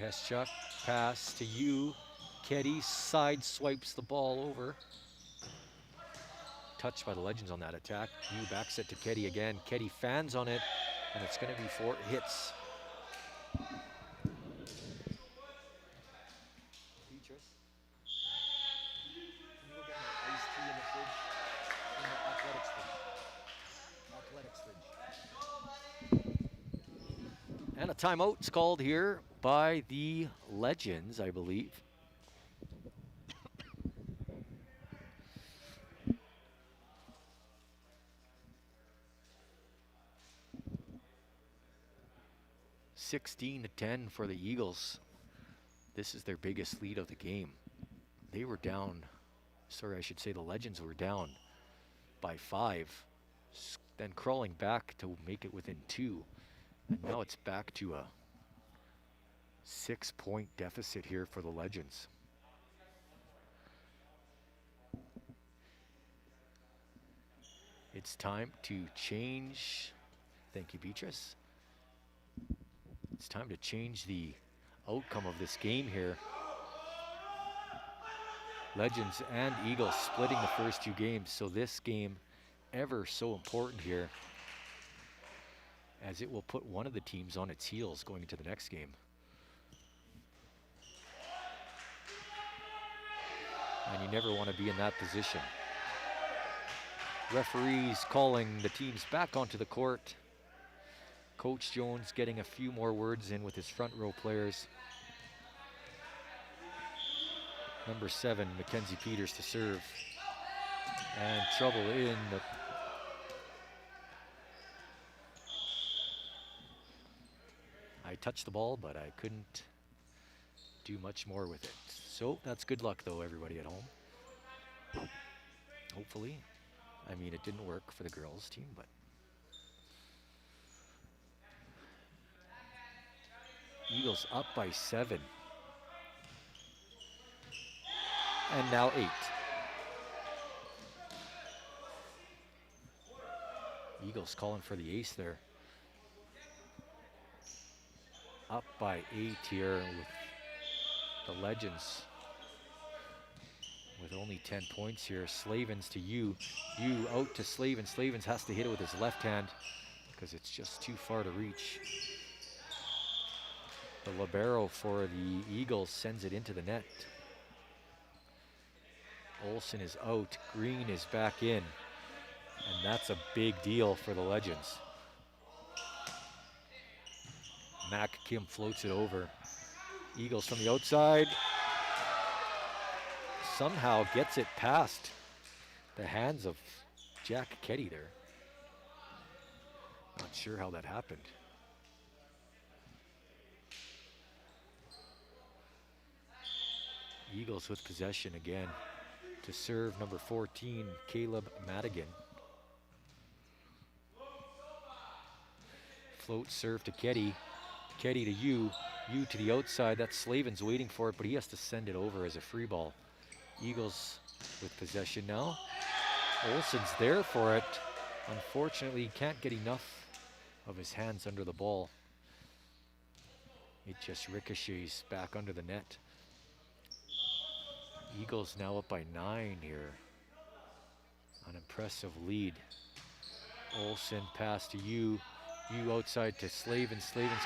Heschuk pass to Yu. Keddy side swipes the ball over. Touched by the Legends on that attack. Yu back set to Keddy again. Keddy fans on it, and it's going to be 4 hits. Beatrice, can you go get my iced tea in the fridge? In the athletics fridge. And a timeout's called here by the Legends, I believe. (16-10) for the Eagles. This is their biggest lead of the game. They were down, sorry, I should say the Legends were down by 5, then crawling back to make it within 2. And now it's back to a 6-point deficit here for the Legends. It's time to change. Thank you, Beatrice. It's time to change the outcome of this game here. Legends and Eagles splitting the first 2 games, so this game ever so important here, as it will put one of the teams on its heels going into the next game. And you never want to be in that position. Referees calling the teams back onto the court. Coach Jones getting a few more words in with his front row players. Number 7, Mackenzie Peters to serve. And trouble in the... I touched the ball, but I couldn't do much more with it. So that's good luck, though, everybody at home. Hopefully. I mean, it didn't work for the girls' team, but Eagles up by 7. And now 8. Eagles calling for the ace there. Up by 8 here with the Legends. With only 10 points here. Slavens to you. You out to Slavens. Slavens has to hit it with his left hand because it's just too far to reach. The libero for the Eagles sends it into the net. Olsen is out. Green is back in. And that's a big deal for the Legends. Mac Kim floats it over. Eagles from the outside. Somehow gets it past the hands of Jack Ketty there. Not sure how that happened. Eagles with possession again. To serve number 14, Caleb Madigan. Float serve to Ketty. Ketty to you. You to the outside. That's Slavens waiting for it, but he has to send it over as a free ball. Eagles with possession now. Olsen's there for it. Unfortunately, he can't get enough of his hands under the ball. It just ricochets back under the net. Eagles now up by 9 here. An impressive lead. Olsen pass to you. You outside to Slavens. Slavens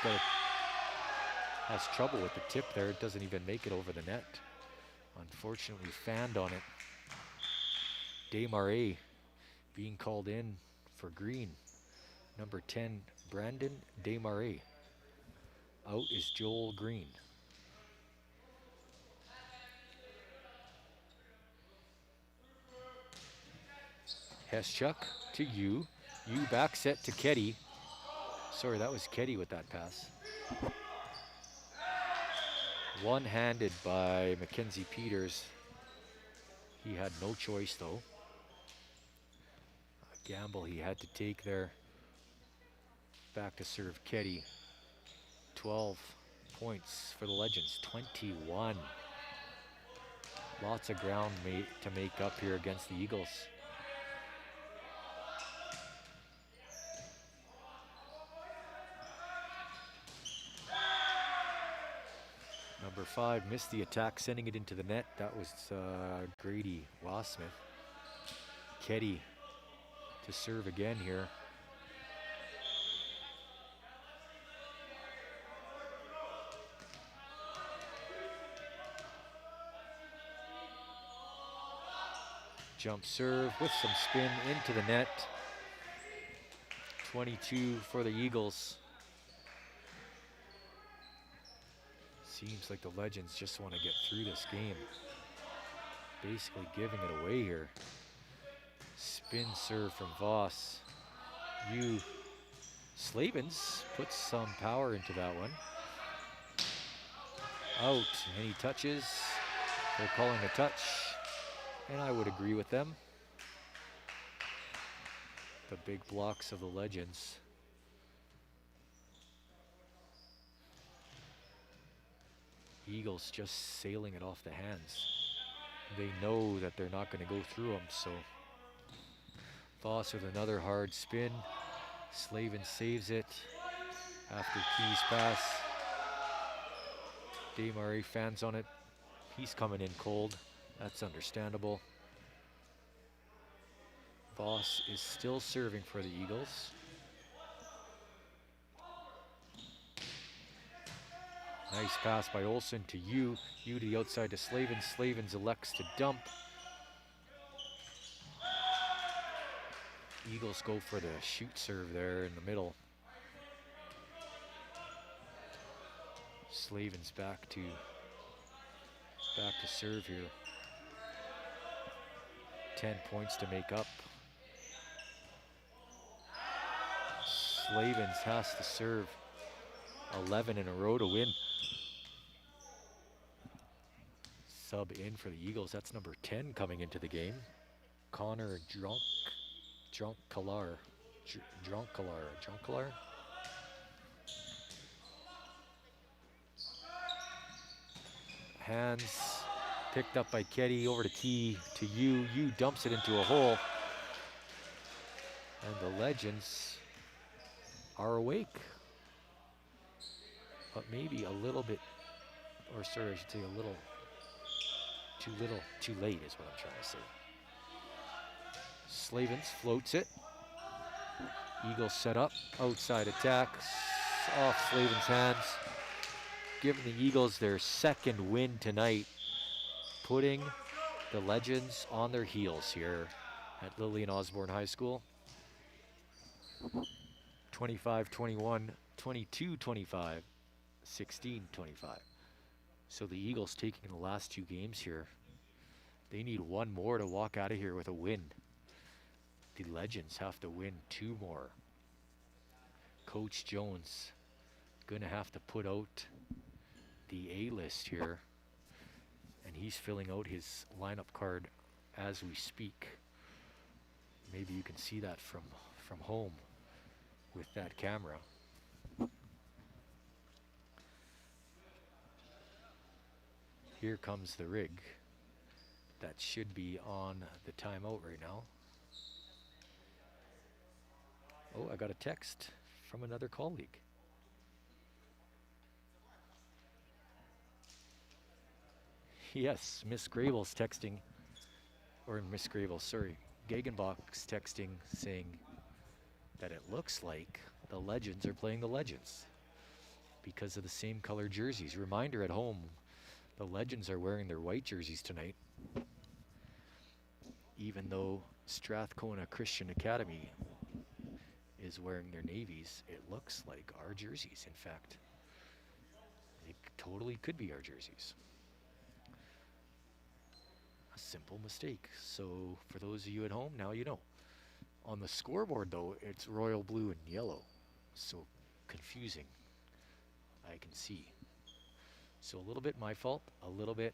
has trouble with the tip there. It doesn't even make it over the net. Unfortunately fanned on it. Desmarais being called in for Green. Number 10, Brandon Desmarais. Out is Joel Green. Heschuk to you. You back set to Ketty. Sorry, that was Ketty with that pass. One-handed by Mackenzie Peters. He had no choice though. A gamble he had to take there. Back to serve Ketty. 12 points for the Legends, 21. Lots of ground to make up here against the Eagles. Number 5 missed the attack, sending it into the net. That was Grady Wasmith. Ketty to serve again here. Jump serve with some spin into the net. 22 for the Eagles. Seems like the Legends just want to get through this game. Basically giving it away here. Spin serve from Voss. You, Slavens puts some power into that one. Out, and he touches. They're calling a touch, and I would agree with them. The big blocks of the Legends. Eagles just sailing it off the hands. They know that they're not going to go through them, so Voss with another hard spin. Slavin saves it after Key's pass. Desmarais fans on it. He's coming in cold. That's understandable. Voss is still serving for the Eagles. Nice pass by Olsen to you. You to the outside to Slavens. Slavens elects to dump. Eagles go for the shoot serve there in the middle. Slavens back to serve here. 10 points to make up. Slavens has to serve 11 in a row to win. sub in for the Eagles. That's number 10 coming into the game. Connor Dronkkalar. Dronkkalar. Hands picked up by Ketty over to Key to Yu. Yu dumps it into a hole. And the Legends are awake. But maybe a little bit, or sorry, I should say a little, too late is what I'm trying to say. Slavens floats it. Eagles set up, outside attack, off Slavens' hands. Giving the Eagles their second win tonight, putting the Legends on their heels here at Lillian Osborne High School. 25-21, 22-25, 16-25. So the Eagles taking the last two games here. They need one more to walk out of here with a win. The Legends have to win two more. Coach Jones gonna have to put out the A-list here, and he's filling out his lineup card as we speak. Maybe you can see that from home with that camera. Here comes the rig. That should be on the timeout right now. Oh, I got a text from another colleague. Yes, Miss Grable's texting, or Miss Grable, sorry, Gegenbach's texting saying that it looks like the Legends are playing the Legends because of the same color jerseys. Reminder at home, the Legends are wearing their white jerseys tonight, even though Strathcona Christian Academy is wearing their navies. It looks like our jerseys, in fact. It totally could be our jerseys. A simple mistake. So for those of you at home, now you know. On the scoreboard though, it's royal blue and yellow. So confusing, I can see. So a little bit my fault, a little bit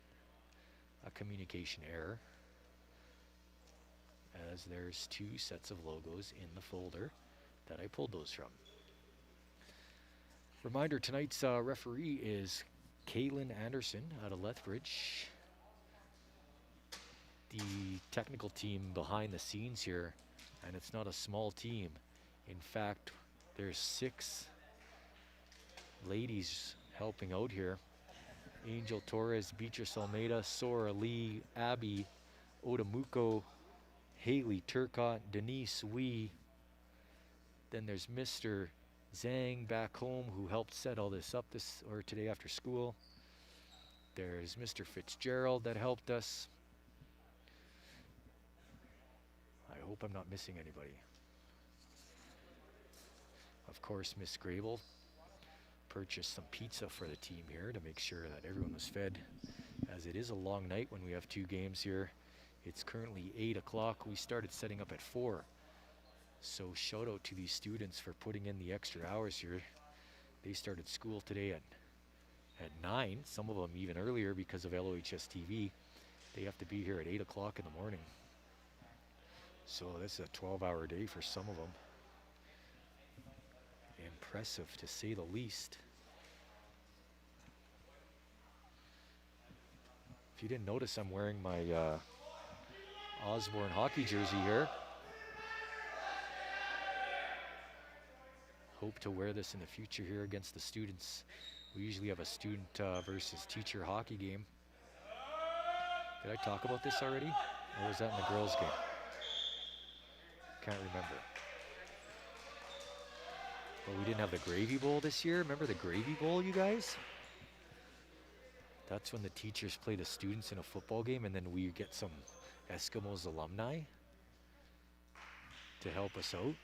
a communication error, as there's two sets of logos in the folder that I pulled those from. Reminder, tonight's referee is Kaylin Anderson out of Lethbridge. The technical team behind the scenes here, and it's not a small team. In fact, there's 6 ladies helping out here. Angel Torres, Beatrice Almeida, Sora Lee, Abby Odamuko, Haley Turcott, Denise Wee. Then there's Mr. Zhang back home who helped set all this up today after school. There's Mr. Fitzgerald that helped us. I hope I'm not missing anybody. Of course, Miss Grable purchased some pizza for the team here to make sure that everyone was fed, as it is a long night when we have 2 games here. It's currently 8 o'clock. We started setting up at 4. So shout out to these students for putting in the extra hours here. They started school today at 9, some of them even earlier because of LOHS TV. They have to be here at 8 o'clock in the morning. So this is a 12-hour day for some of them. Impressive to say the least. If you didn't notice, I'm wearing my Osborne hockey jersey here. Hope to wear this in the future here against the students. We usually have a student versus teacher hockey game. Did I talk about this already? Or was that in the girls' game? Can't remember. But we didn't have the Gravy Bowl this year. Remember the Gravy Bowl, you guys? That's when the teachers play the students in a football game, and then we get some Eskimos alumni to help us out.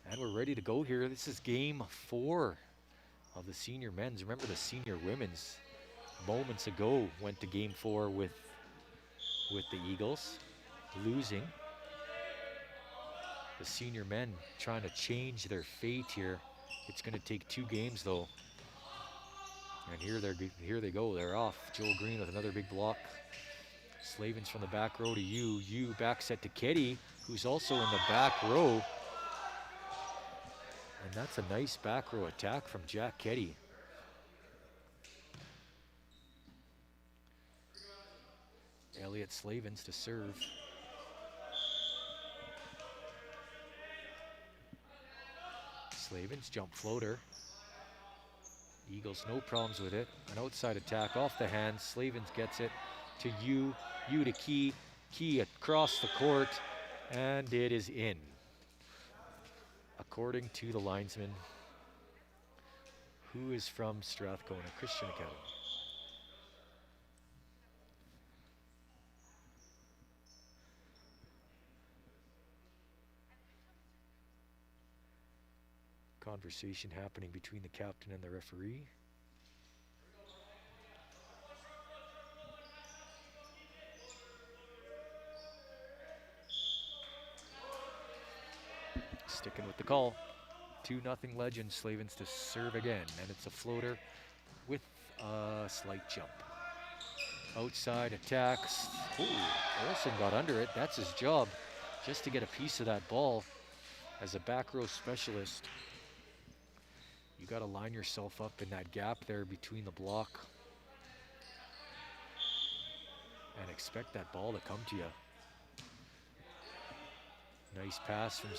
And we're ready to go here. This is game 4 of the senior men's. Remember the senior women's moments ago went to game 4 with the Eagles, losing. The senior men trying to change their fate here. It's going to take 2 games though. And here they go. They're off. Joel Green with another big block. Slavens from the back row to you. You back set to Ketty, who's also in the back row. And that's a nice back row attack from Jack Ketty. Elliot Slavens to serve. Slavens jump floater. Eagles no problems with it. An outside attack off the hands. Slavens gets it to you. You to Key. Key across the court. And it is in. According to the linesman, who is from Strathcona Christian Academy. Conversation happening between the captain and the referee. Sticking with the call. 2-0 Legends. Slavens to serve again, and it's a floater with a slight jump. Outside attacks. Ooh, Olsen got under it. That's his job, just to get a piece of that ball as a back row specialist. You got to line yourself up in that gap there between the block and expect that ball to come to you. Nice pass from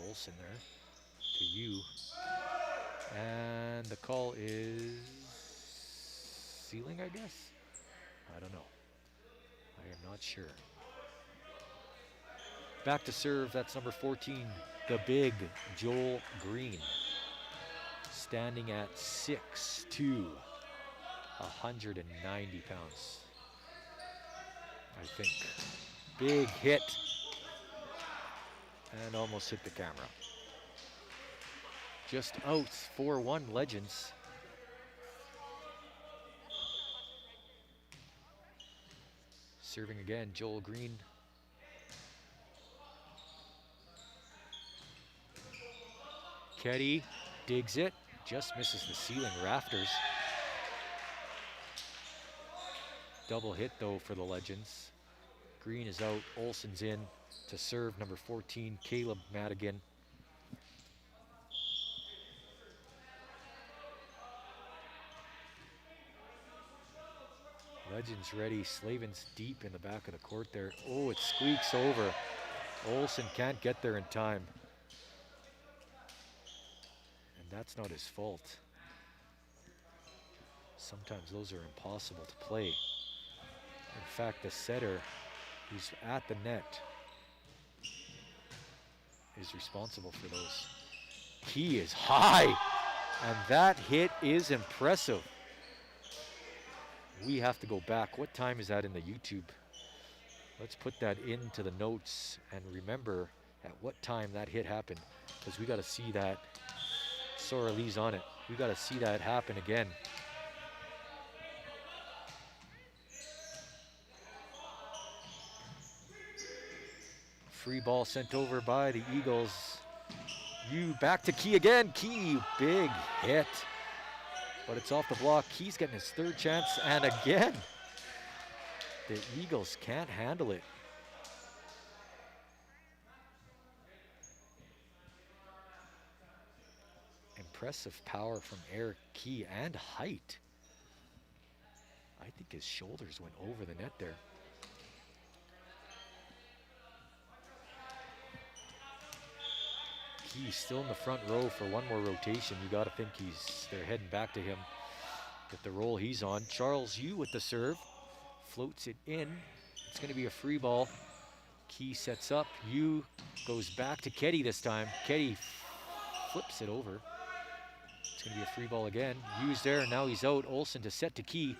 Olsen there to you. And the call is ceiling, I guess? I don't know. I am not sure. Back to serve, that's number 14, the big Joel Green. Standing at 6'2", 190 pounds, I think. Big hit. And almost hit the camera. Just out, 4-1 Legends. Serving again, Joel Green. Ketty digs it, just misses the ceiling rafters. Double hit though for the Legends. Green is out, Olsen's in to serve, number 14, Caleb Madigan. Legends ready, Slavens deep in the back of the court there. Oh, it squeaks over. Olsen can't get there in time. And that's not his fault. Sometimes those are impossible to play. In fact, the setter who's at the net is responsible for those. He is high, and that hit is impressive. We have to go back. What time is that in the YouTube? Let's put that into the notes and remember at what time that hit happened, because we got to see that. Sora Lee's on it. We got to see that happen again. Free ball sent over by the Eagles. You back to Key again. Key, big hit. But it's off the block. Key's getting his third chance. And again, the Eagles can't handle it. Impressive power from Eric Key and height. I think his shoulders went over the net there. Key still in the front row for one more rotation. You got to think they're heading back to him with the role he's on. Charles Yu with the serve, floats it in. It's going to be a free ball. Key sets up. Yu goes back to Ketty this time. Ketty flips it over. It's going to be a free ball again. Yu's there, and now he's out. Olsen to set to Key.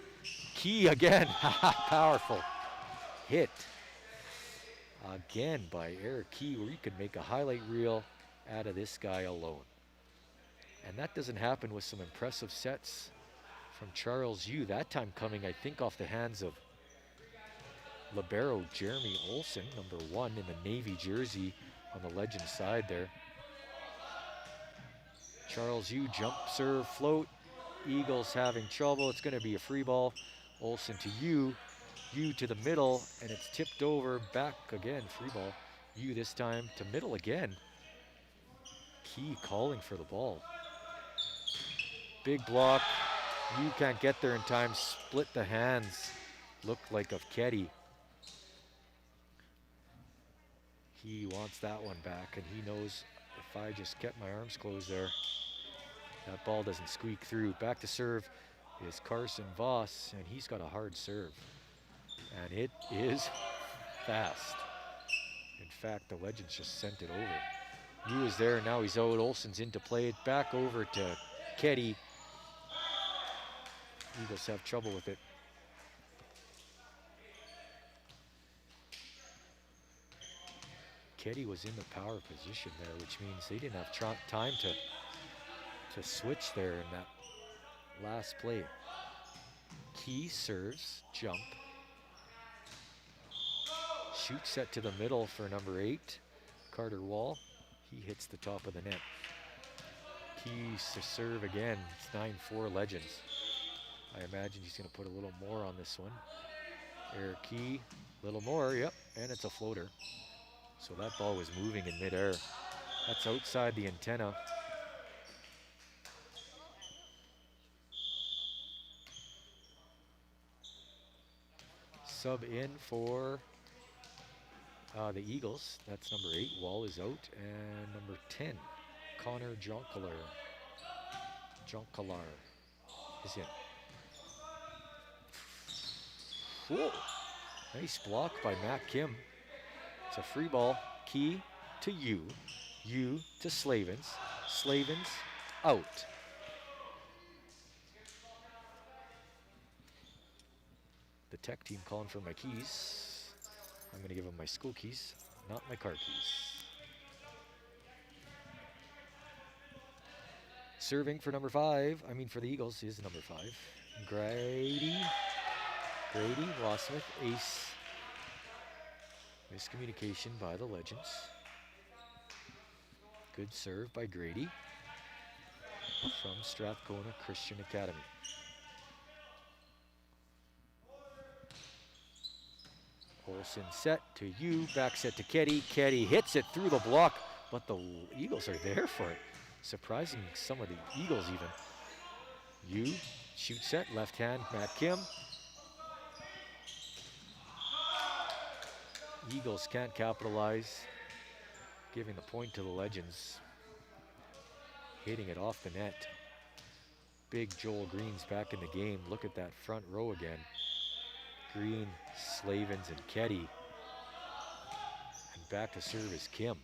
Key again. Powerful hit again by Eric Key, where you could make a highlight reel out of this guy alone. And that doesn't happen with some impressive sets from Charles Yu. That time coming, I think, off the hands of libero Jeremy Olsen, number 1 in the navy jersey on the Legend side there. Charles Yu, jump serve, float. Eagles having trouble. It's going to be a free ball. Olsen to Yu. Yu to the middle, and it's tipped over. Back again, free ball. Yu this time to middle again. Key calling for the ball. Big block. Yu can't get there in time. Split the hands. Looked like of Ketty. He wants that one back, and he knows if I just kept my arms closed there, that ball doesn't squeak through. Back to serve is Carson Voss, and he's got a hard serve. And it is fast. In fact, the Legends just sent it over. Yu is there, now he's out. Olsen's into play. Back over to Ketty. Eagles have trouble with it. Ketty was in the power position there, which means they didn't have time to switch there in that last play. Key serves, jump. Shoot set to the middle for number 8, Carter Wall. He hits the top of the net. Keys to serve again. It's 9-4 Legends. I imagine he's going to put a little more on this one. Eric Key, a little more, yep, and it's a floater. So that ball was moving in midair. That's outside the antenna. Sub in for the Eagles. That's number 8, Wall is out, and number 10, Connor Jonkalar is in. Whoa. Nice block by Matt Kim. It's a free ball. Key to Yu. Yu to Slavens. Slavens out. The tech team calling for my keys. I'm going to give them my school keys, not my car keys. Serving for number 5, for the Eagles is number 5. Grady, Rossmith, ace. Miscommunication by the Legends. Good serve by Grady from Strathcona Christian Academy. Olsen set to Yu, back set to Ketty. Ketty hits it through the block, but the Eagles are there for it. Surprising some of the Eagles even. Yu, shoot set, left hand, Matt Kim. Eagles can't capitalize, giving the point to the Legends. Hitting it off the net. Big Joel Green's back in the game. Look at that front row again. Green, Slavens, and Ketty. And back to serve is Kim.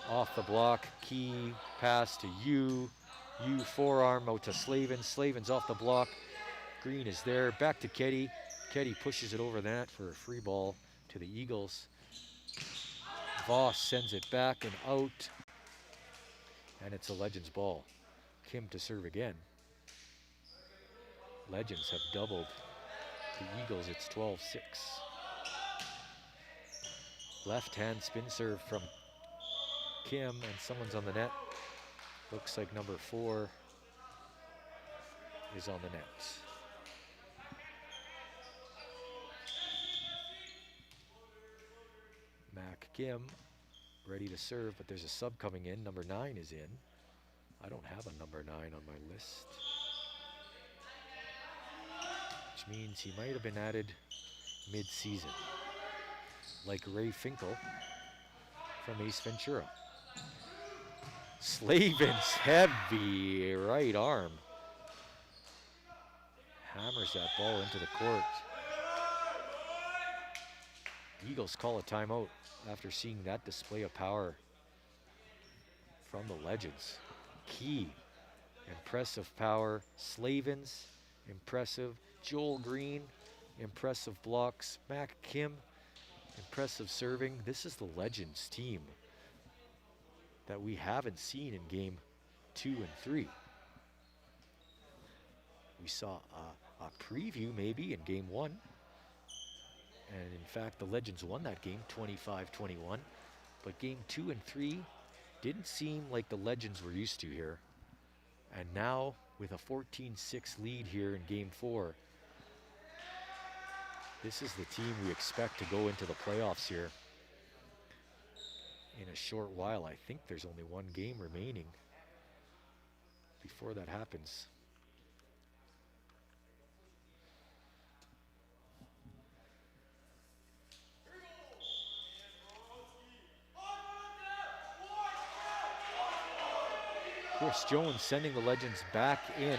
Off the block, Key, pass to Yu. Yu forearm out to Slavens. Slavens off the block. Green is there, back to Ketty. Ketty pushes it over the net for a free ball to the Eagles. Voss sends it back and out. And it's a Legends ball. Kim to serve again. Legends have doubled. The Eagles, it's 12-6. Left hand spin serve from Kim, and someone's on the net. Looks like number 4 is on the net. Mac Kim ready to serve, but there's a sub coming in. Number 9 is in. I don't have a number 9 on my list, which means he might have been added mid-season, like Ray Finkel from Ace Ventura. Slavens, heavy right arm. Hammers that ball into the court. Eagles call a timeout after seeing that display of power from the Legends. Key, impressive power. Slavens, impressive. Joel Green, impressive blocks. Mac Kim, impressive serving. This is the Legends team that we haven't seen in game 2 and 3. We saw a preview maybe in game 1 And in fact, the Legends won that game 25-21. But game 2 and 3 didn't seem like the Legends were used to here. And now with a 14-6 lead here in game 4, this is the team we expect to go into the playoffs here in a short while. I think there's only one game remaining before that happens. Chris Jones sending the Legends back in.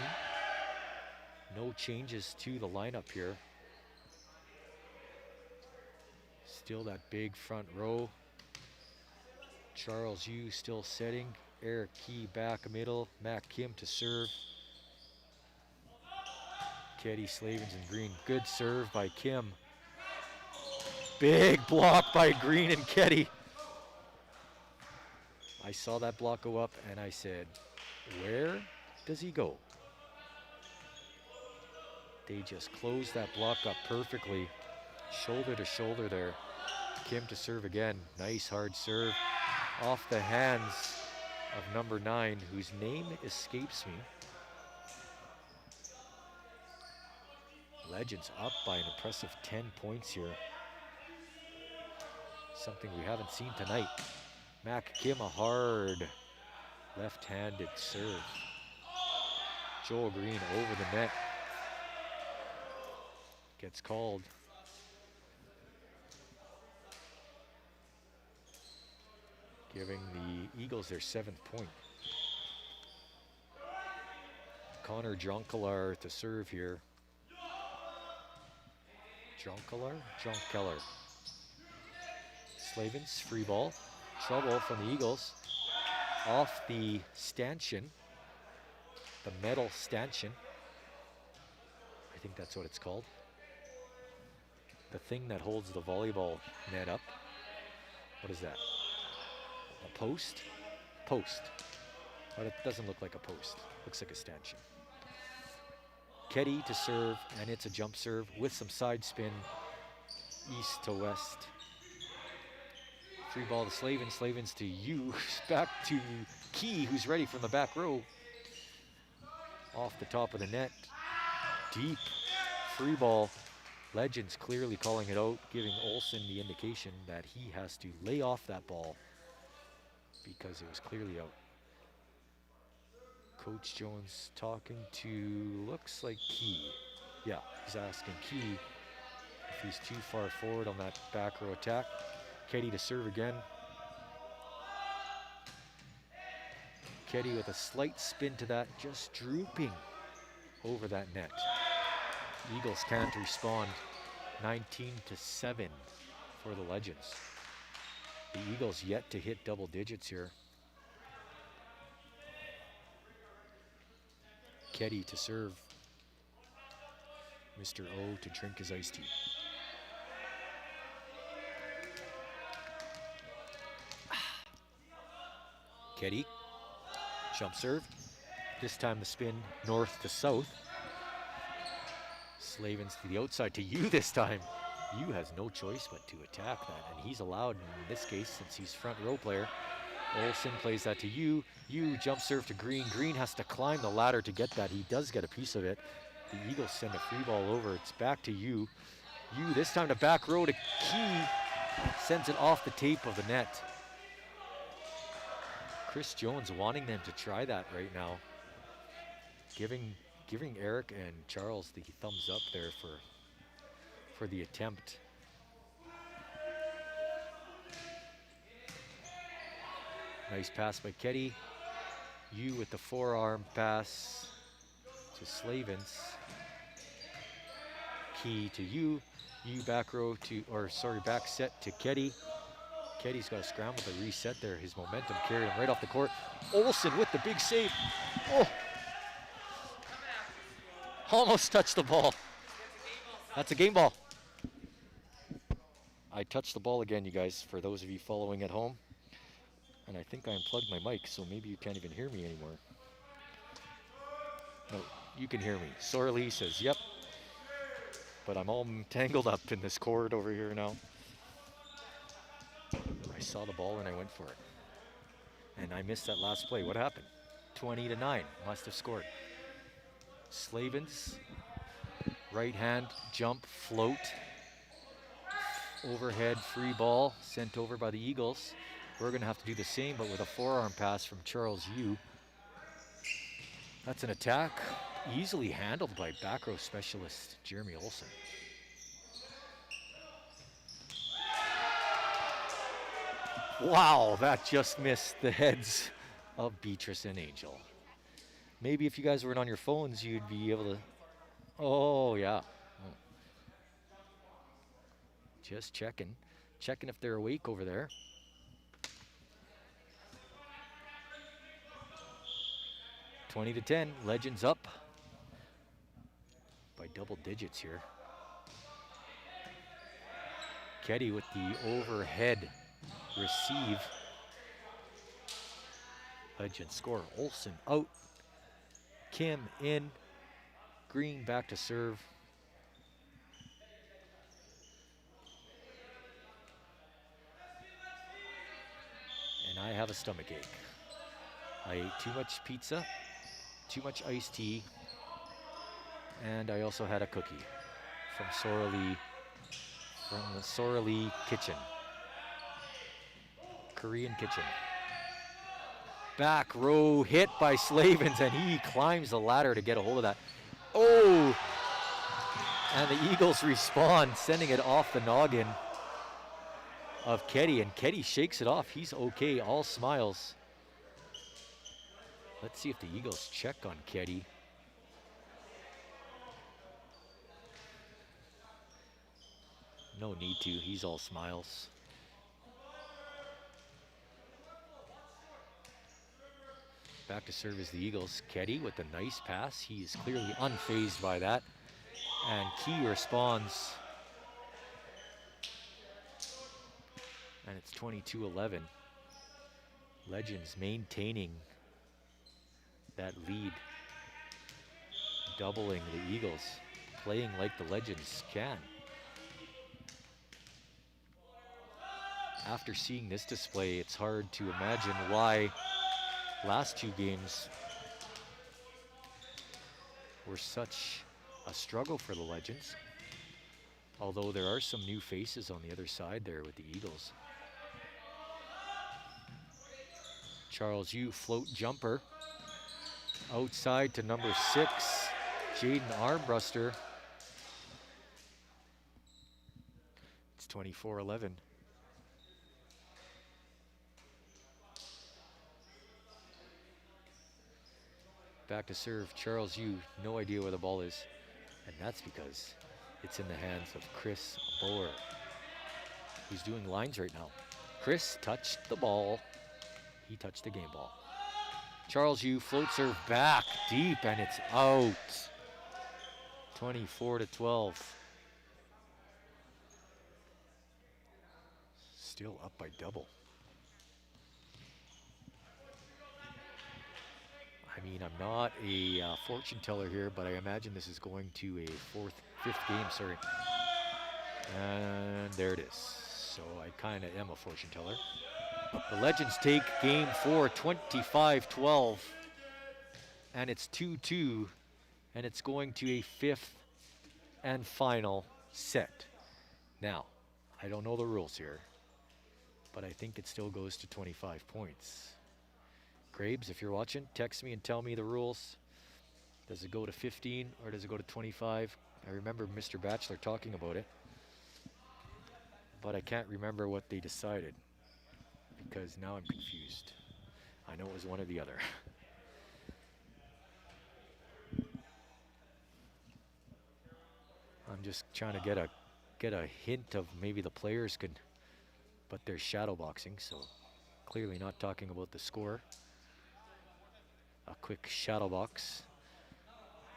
No changes to the lineup here. Still that big front row. Charles Yu still setting. Eric Key back middle. Matt Kim to serve. Keddy, Slavens, and Green. Good serve by Kim. Big block by Green and Keddy. I saw that block go up and I said, where does he go? They just closed that block up perfectly. Shoulder to shoulder there. Kim to serve again. Nice hard serve off the hands of number 9, whose name escapes me. Legends up by an impressive 10 points here. Something we haven't seen tonight. Mac Kim, a hard left-handed serve. Joel Green over the net. Gets called. Giving the Eagles their 7th point. Connor Jonkelar to serve here. Jonkelar. Slavens, free ball. Trouble from the Eagles. Off the stanchion. The metal stanchion. I think that's what it's called. The thing that holds the volleyball net up. What is that? A post? Post. But it doesn't look like a post. Looks like a stanchion. Keddy to serve, and it's a jump serve with some side spin, east to west. Free ball to Slavens. Slavens to Yu. Back to Key, who's ready from the back row. Off the top of the net. Deep. Free ball. Legends clearly calling it out, giving Olsen the indication that he has to lay off that ball because it was clearly out. Coach Jones talking to, looks like Key. Yeah, he's asking Key if he's too far forward on that back row attack. Keddy to serve again. Keddy with a slight spin to that, just drooping over that net. Eagles can't respond. 19-7 for the Legends. The Eagles yet to hit double digits here. Keddy to serve. Mr. O to drink his iced tea. Keddy, jump serve. This time the spin north to south. Slavens to the outside to Yu this time. Yu has no choice but to attack that, and he's allowed in this case since he's front row player. Olsen plays that to Yu. Yu jump serve to Green. Green has to climb the ladder to get that. He does get a piece of it. The Eagles send a free ball over. It's back to Yu. Yu this time to back row to Key. Sends it off the tape of the net. Chris Jones wanting them to try that right now. Giving Eric and Charles the thumbs up there for the attempt. Nice pass by Keddy. Yu with the forearm pass to Slavens. Key to Yu. Yu back row to, back set to Keddy. Keddy's got a scramble to reset there. His momentum carried him right off the court. Olsen with the big save. Oh! Almost touched the ball. That's a game ball. I touched the ball again, you guys, for those of you following at home. And I think I unplugged my mic, so maybe you can't even hear me anymore. No, you can hear me. Sorley says, yep. but I'm all tangled up in this cord over here now. I saw the ball and I went for it. And I missed that last play. What happened? 20-9. Must have scored. Slavens. Right hand, jump, float. Overhead, free ball, sent over by the Eagles. We're going to have to do the same, but with a forearm pass from Charles Yu. That's an attack easily handled by back row specialist Jeremy Olsen. Wow, that just missed the heads of Beatrice and Angel. Maybe if you guys weren't on your phones, you'd be able to. Oh, yeah. Oh. Just checking if they're awake over there. (20-10), Legends up by double digits here. Ketty with the overhead receive. Legends score. Olsen out. Kim in. Green back to serve. And I have a stomach ache. I ate too much pizza, too much iced tea, and I also had a cookie from the Sora Lee kitchen. Korean kitchen. Back row hit by Slavens, and he climbs the ladder to get a hold of that. Oh! And the Eagles respond, sending it off the noggin of Ketty, and Ketty shakes it off. He's okay, all smiles. Let's see if the Eagles check on Ketty. No need to, he's all smiles. Back to serve is the Eagles. Ketty with a nice pass. He is clearly unfazed by that. And Key responds. And it's 22-11. Legends maintaining that lead. Doubling the Eagles. Playing like the Legends can. After seeing this display, it's hard to imagine why last two games were such a struggle for the Legends. Although there are some new faces on the other side there with the Eagles. Charles Yu, float jumper. Outside to number 6, Jaden Armbruster. It's 24-11. Back to serve, Charles Yu, no idea where the ball is. And that's because it's in the hands of Chris Boer, who's doing lines right now. Chris touched the ball. He touched the game ball. Charles Yu, float serve back deep, and it's out. 24-12. Still up by double. I mean, I'm not a fortune teller here, but I imagine this is going to a fifth game, sorry. And there it is. So I kind of am a fortune teller. The Legends take game 4, 25-12. And it's 2-2. And it's going to a 5th and final set. Now, I don't know the rules here, but I think it still goes to 25 points. Graves, if you're watching, text me and tell me the rules. Does it go to 15 or does it go to 25? I remember Mr. Batchelor talking about it, but I can't remember what they decided because now I'm confused. I know it was one or the other. I'm just trying to get a hint of maybe the players could, but they're shadow boxing, so clearly not talking about the score. A quick shadow box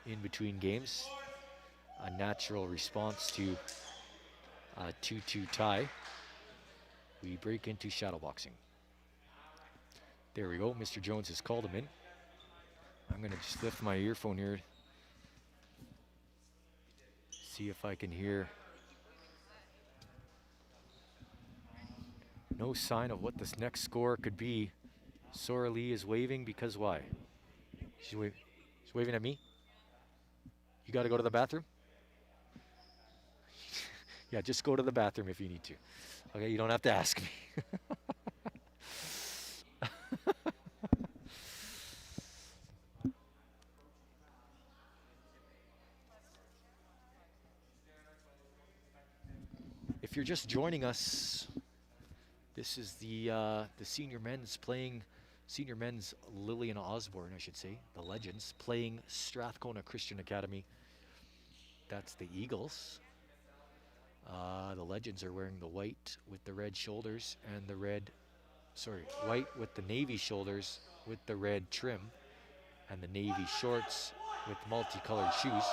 in between games. A natural response to a 2-2 tie. We break into shadow boxing. There we go. Mr. Jones has called him in. I'm going to just lift my earphone here. See if I can hear. No sign of what this next score could be. Sora Lee is waving because why? She's waving at me. You got to go to the bathroom? Yeah, just go to the bathroom if you need to. Okay, you don't have to ask me. If you're just joining us, this is the senior men's playing, senior men's Lillian Osborne, I should say, the Legends, playing Strathcona Christian Academy. That's the Eagles. The Legends are wearing the white with the red shoulders and the red, white with the navy shoulders with the red trim and the navy shorts with multicolored shoes.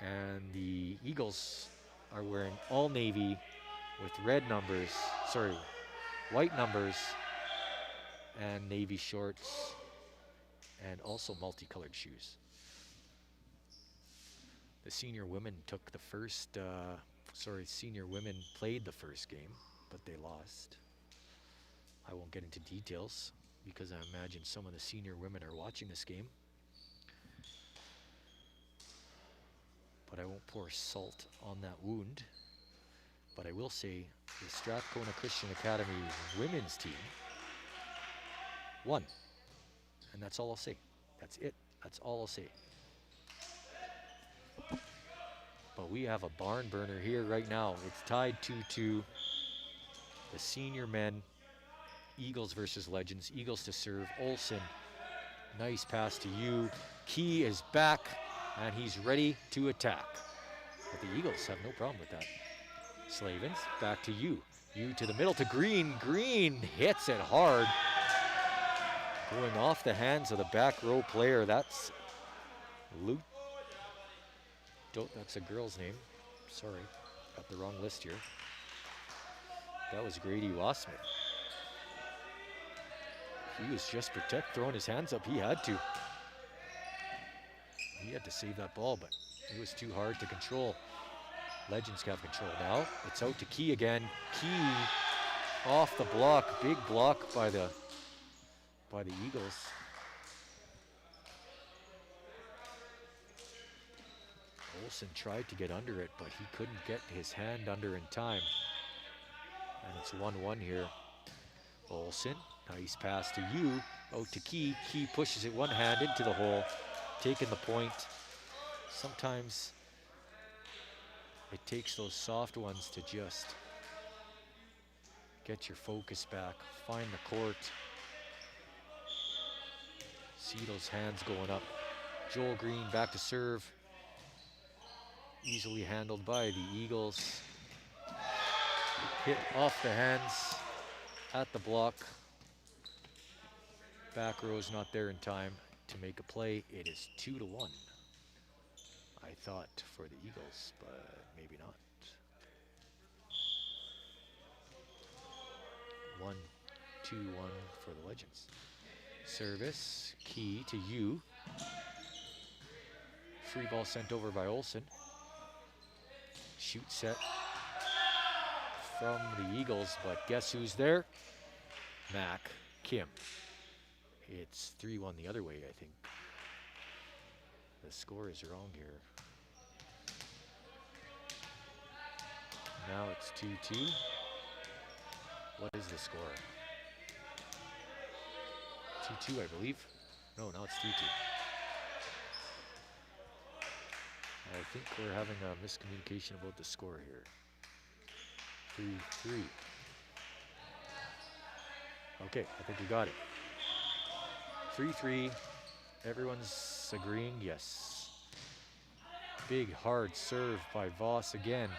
And the Eagles are wearing all navy with red numbers, white numbers and navy shorts and also multicolored shoes. The senior women took the first, senior women played the first game, but they lost. I won't get into details because I imagine some of the senior women are watching this game. But I won't pour salt on that wound. But I will say the Strathcona Christian Academy women's team won. And that's all I'll say. That's it. That's all I'll say. But we have a barn burner here right now. It's tied 2-2. The senior men, Eagles versus Legends. Eagles to serve. Olsen, nice pass to you. Key is back, and he's ready to attack. But the Eagles have no problem with that. Slavens, back to you. You to the middle to Green. Green hits it hard. Going off the hands of the back row player. That's Luke. That's a girl's name. Sorry, got the wrong list here. That was Grady Wassman. He was just throwing his hands up. He had to. He had to save that ball, but it was too hard to control. Legends have control now. It's out to Key again. Key off the block. Big block by the Eagles. Olsen tried to get under it, but he couldn't get his hand under in time. And it's 1-1 here. Olsen, nice pass to you. Out to Key. Key pushes it one hand into the hole, taking the point. Sometimes it takes those soft ones to just get your focus back, find the court. See those hands going up. Joel Green back to serve. Easily handled by the Eagles. Hit off the hands at the block. Back row's not there in time to make a play. It is 2-1. I thought for the Eagles, but maybe not. 1-2-1 for the Legends. Service, Key to you. Free ball sent over by Olsen. Shoot set from the Eagles, but guess who's there? Mac Kim. It's 3-1 the other way, I think. The score is wrong here. Now it's 2-2. What is the score? 2-2, I believe. No, now it's 3-2. I think we're having a miscommunication about the score here. 3-3. Okay, I think we got it. 3-3. Everyone's agreeing, yes. Big hard serve by Voss again.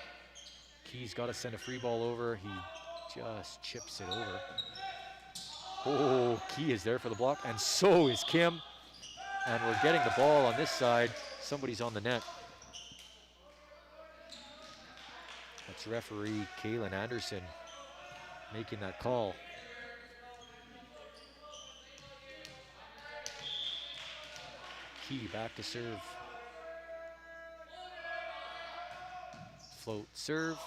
Key's got to send a free ball over. He just chips it over. Oh, Key is there for the block, and so is Kim. And we're getting the ball on this side. Somebody's on the net. That's referee Kaylin Anderson making that call. Key back to serve. Float serve.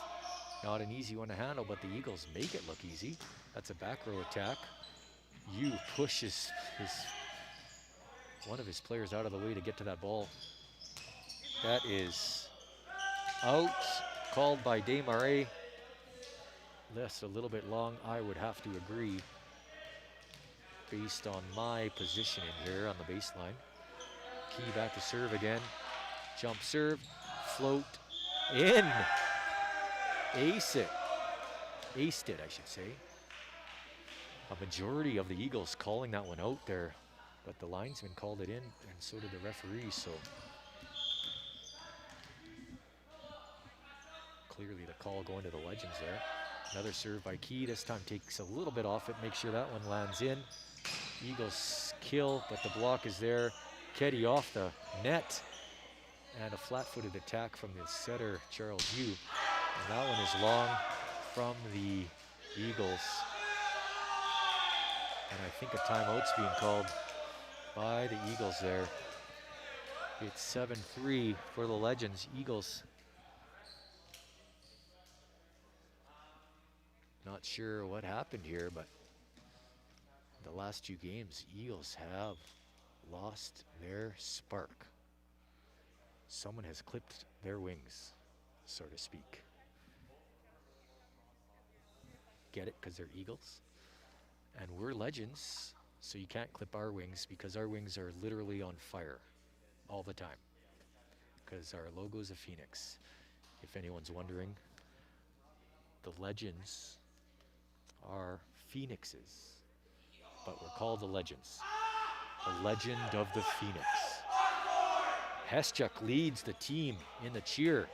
Not an easy one to handle, but the Eagles make it look easy. That's a back row attack. Yu pushes one of his players out of the way to get to that ball. That is out, called by Desmarais. That's a little bit long, I would have to agree, based on my positioning here on the baseline. Key back to serve again. Jump serve, float, in. Aced it, I should say. A majority of the Eagles calling that one out there, but the linesman called it in, and so did the referee, so clearly the call going to the Legends there. Another serve by Key, this time takes a little bit off it, make sure that one lands in. Eagles kill, but the block is there. Keddy off the net, and a flat-footed attack from the setter, Charles Yu. And that one is long from the Eagles. And I think a timeout's being called by the Eagles there. It's 7-3 for the Legends. Eagles, not sure what happened here, but the last 2 games, Eagles have lost their spark. Someone has clipped their wings, so to speak. Get it? Because they're Eagles? And we're Legends, so you can't clip our wings because our wings are literally on fire all the time. Because our logo is a phoenix. If anyone's wondering, the Legends are phoenixes, but we're called the Legends. The Legend of the Phoenix. Heschuk leads the team in the cheer.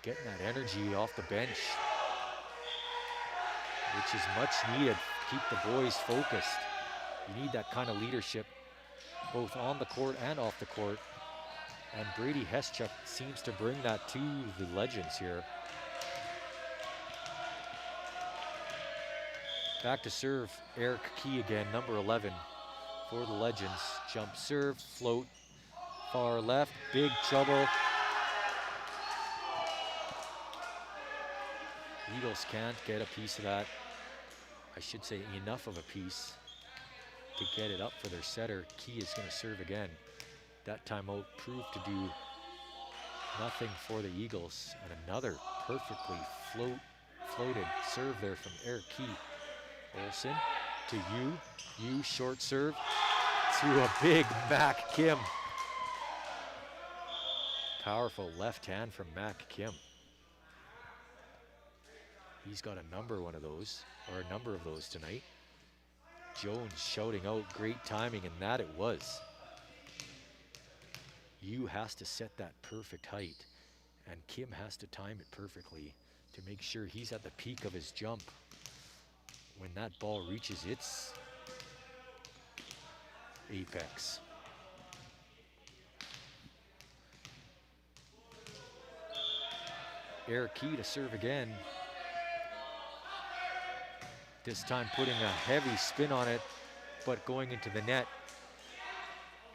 Getting that energy off the bench, which is much needed. Keep the boys focused. You need that kind of leadership, both on the court and off the court. And Brady Heschuk seems to bring that to the Legends here. Back to serve, Eric Key again, number 11 for the Legends. Jump serve, float, far left, big trouble. Eagles can't get a piece of that. I should say enough of a piece to get it up for their setter. Key is going to serve again. That timeout proved to do nothing for the Eagles. And another perfectly floated serve there from Eric Key. Olsen to Yu. Yu short serve to a big Mac Kim. Powerful left hand from Mac Kim. He's got a number of those tonight. Jones shouting out, great timing, and that it was. Yu has to set that perfect height, and Kim has to time it perfectly to make sure he's at the peak of his jump when that ball reaches its apex. Eric Key to serve again. This time putting a heavy spin on it, but going into the net.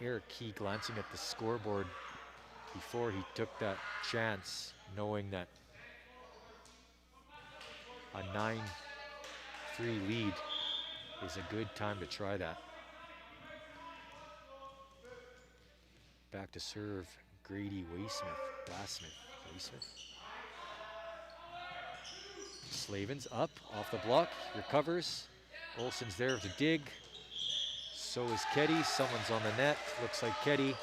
Eric Key glancing at the scoreboard before he took that chance, knowing that a 9-3 lead is a good time to try that. Back to serve, Grady Waysmith. Slavens up off the block, recovers. Olsen's there to dig. So is Keddy. Someone's on the net. Looks like Keddy.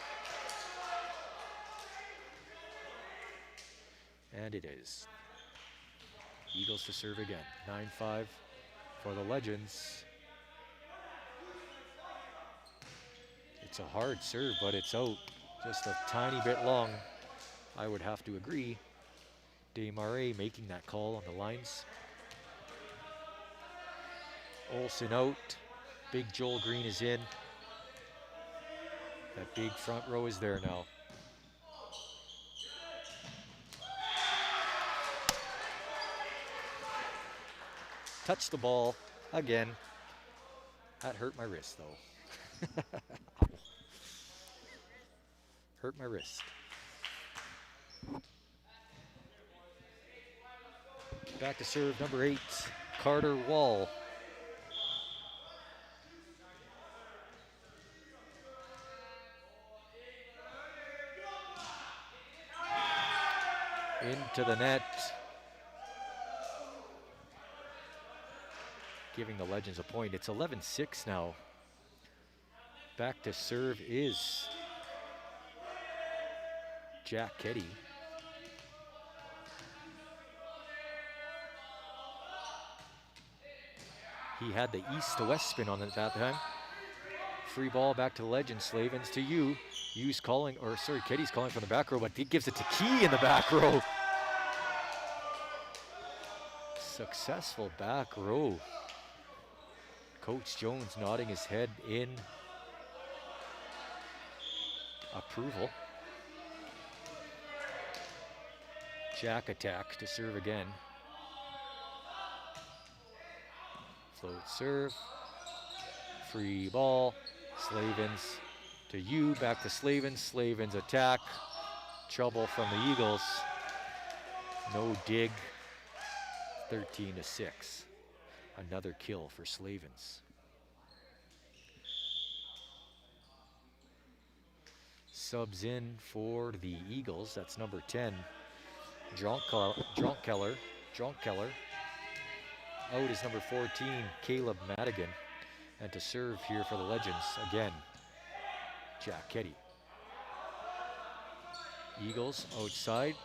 And it is. Eagles to serve again. 9-5 for the Legends. It's a hard serve, but it's out. Just a tiny bit long. I would have to agree. Desmarais making that call on the lines. Olsen out. Big Joel Green is in. That big front row is there now. Touch the ball again. That hurt my wrist though. Hurt my wrist. Back to serve number 8, Carter Wall. Into the net. Giving the Legends a point. It's 11-6 now. Back to serve is Jack Keddy. He had the east to west spin on it that time. Free ball back to the Legends. Slavens to you. Yu's calling, or sorry, Keddy's calling from the back row, but he gives it to Key in the back row. Successful back row. Coach Jones nodding his head in approval. Jack attack to serve again. Float serve. Free ball. Slavens to you. Back to Slavens. Slavens attack. Trouble from the Eagles. No dig. 13-6. Another kill for Slavens. Subs in for the Eagles. That's number 10. Dronkkeller. Out is number 14, Caleb Madigan. And to serve here for the Legends, again, Jack Keddy. Eagles outside.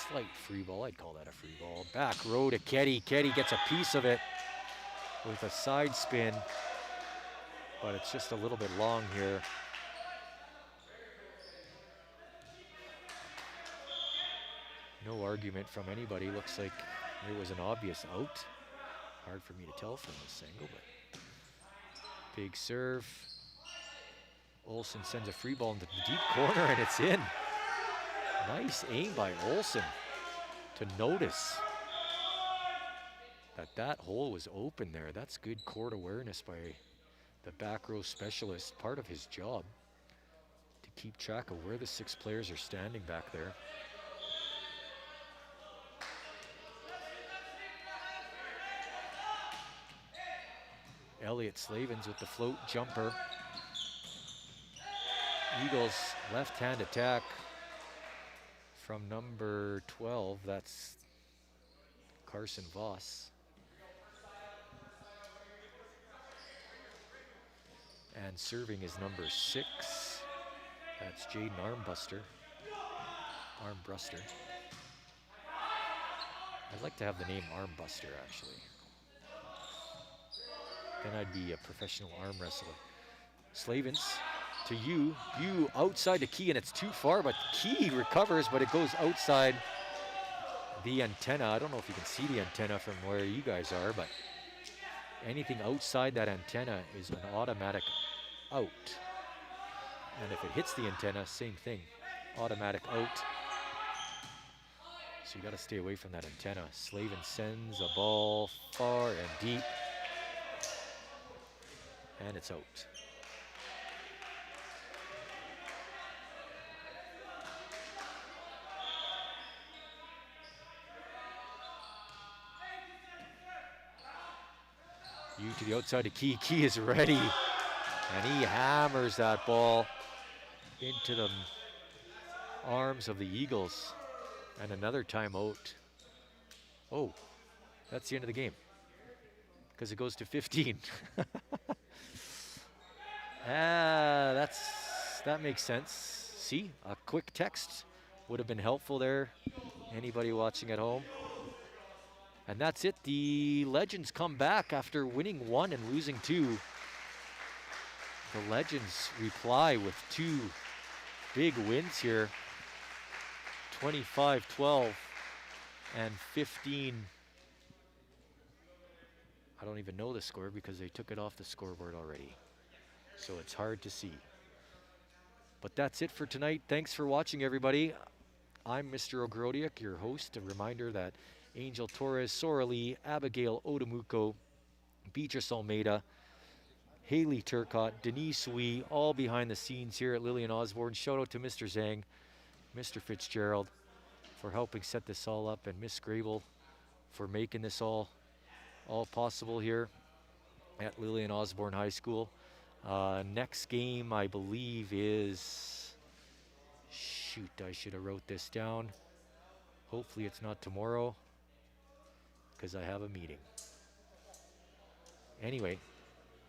Slight free ball, I'd call that a free ball. Back row to Keddy. Keddy gets a piece of it with a side spin, but it's just a little bit long here. No argument from anybody. Looks like there was an obvious out. Hard for me to tell from this angle, but big serve. Olsen sends a free ball into the deep corner and it's in. Nice aim by Olsen to notice that hole was open there. That's good court awareness by the back row specialist, part of his job, to keep track of where the 6 players are standing back there. Elliot Slavens with the float jumper. Eagles left-hand attack from number 12. That's Carson Voss. And serving is number 6. That's Jaden Armbruster. I'd like to have the name Armbuster, actually. Then I'd be a professional arm wrestler. Slavens to you. You outside the Key, and it's too far, but Key recovers, but it goes outside the antenna. I don't know if you can see the antenna from where you guys are, but anything outside that antenna is an automatic out. And if it hits the antenna, same thing, automatic out. So you got to stay away from that antenna. Slavens sends a ball far and deep, and it's out. You to the outside of Key. Key is ready, and he hammers that ball into the arms of the Eagles. And another timeout. Oh, that's the end of the game, because it goes to 15. That makes sense. See, a quick text would have been helpful there. Anybody watching at home? And that's it. The Legends come back after winning 1 and losing 2. The Legends reply with 2 big wins here. 25-12 and 15. I don't even know the score because they took it off the scoreboard already, so it's hard to see. But that's it for tonight. Thanks for watching, everybody. I'm Mr. Ogrodiak, your host. A reminder that Angel Torres, Sora Lee, Abigail Odamuko, Beatrice Almeida, Haley Turcotte, Denise Wee, all behind the scenes here at Lillian Osborne. Shout out to Mr. Zhang, Mr. Fitzgerald for helping set this all up, and Miss Grable for making this all possible here at Lillian Osborne High School. Next game, I believe, is, shoot, I should have wrote this down. Hopefully it's not tomorrow, because I have a meeting. Anyway,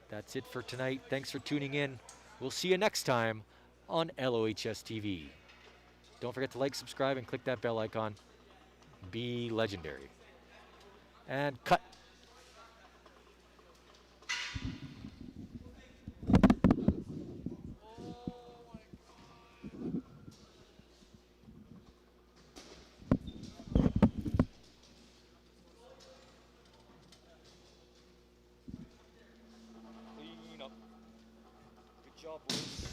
that's it for tonight. Thanks for tuning in. We'll see you next time on LOHS TV. Don't forget to like, subscribe, and click that bell icon. Be legendary. And cut. Clean up. Good job, boys.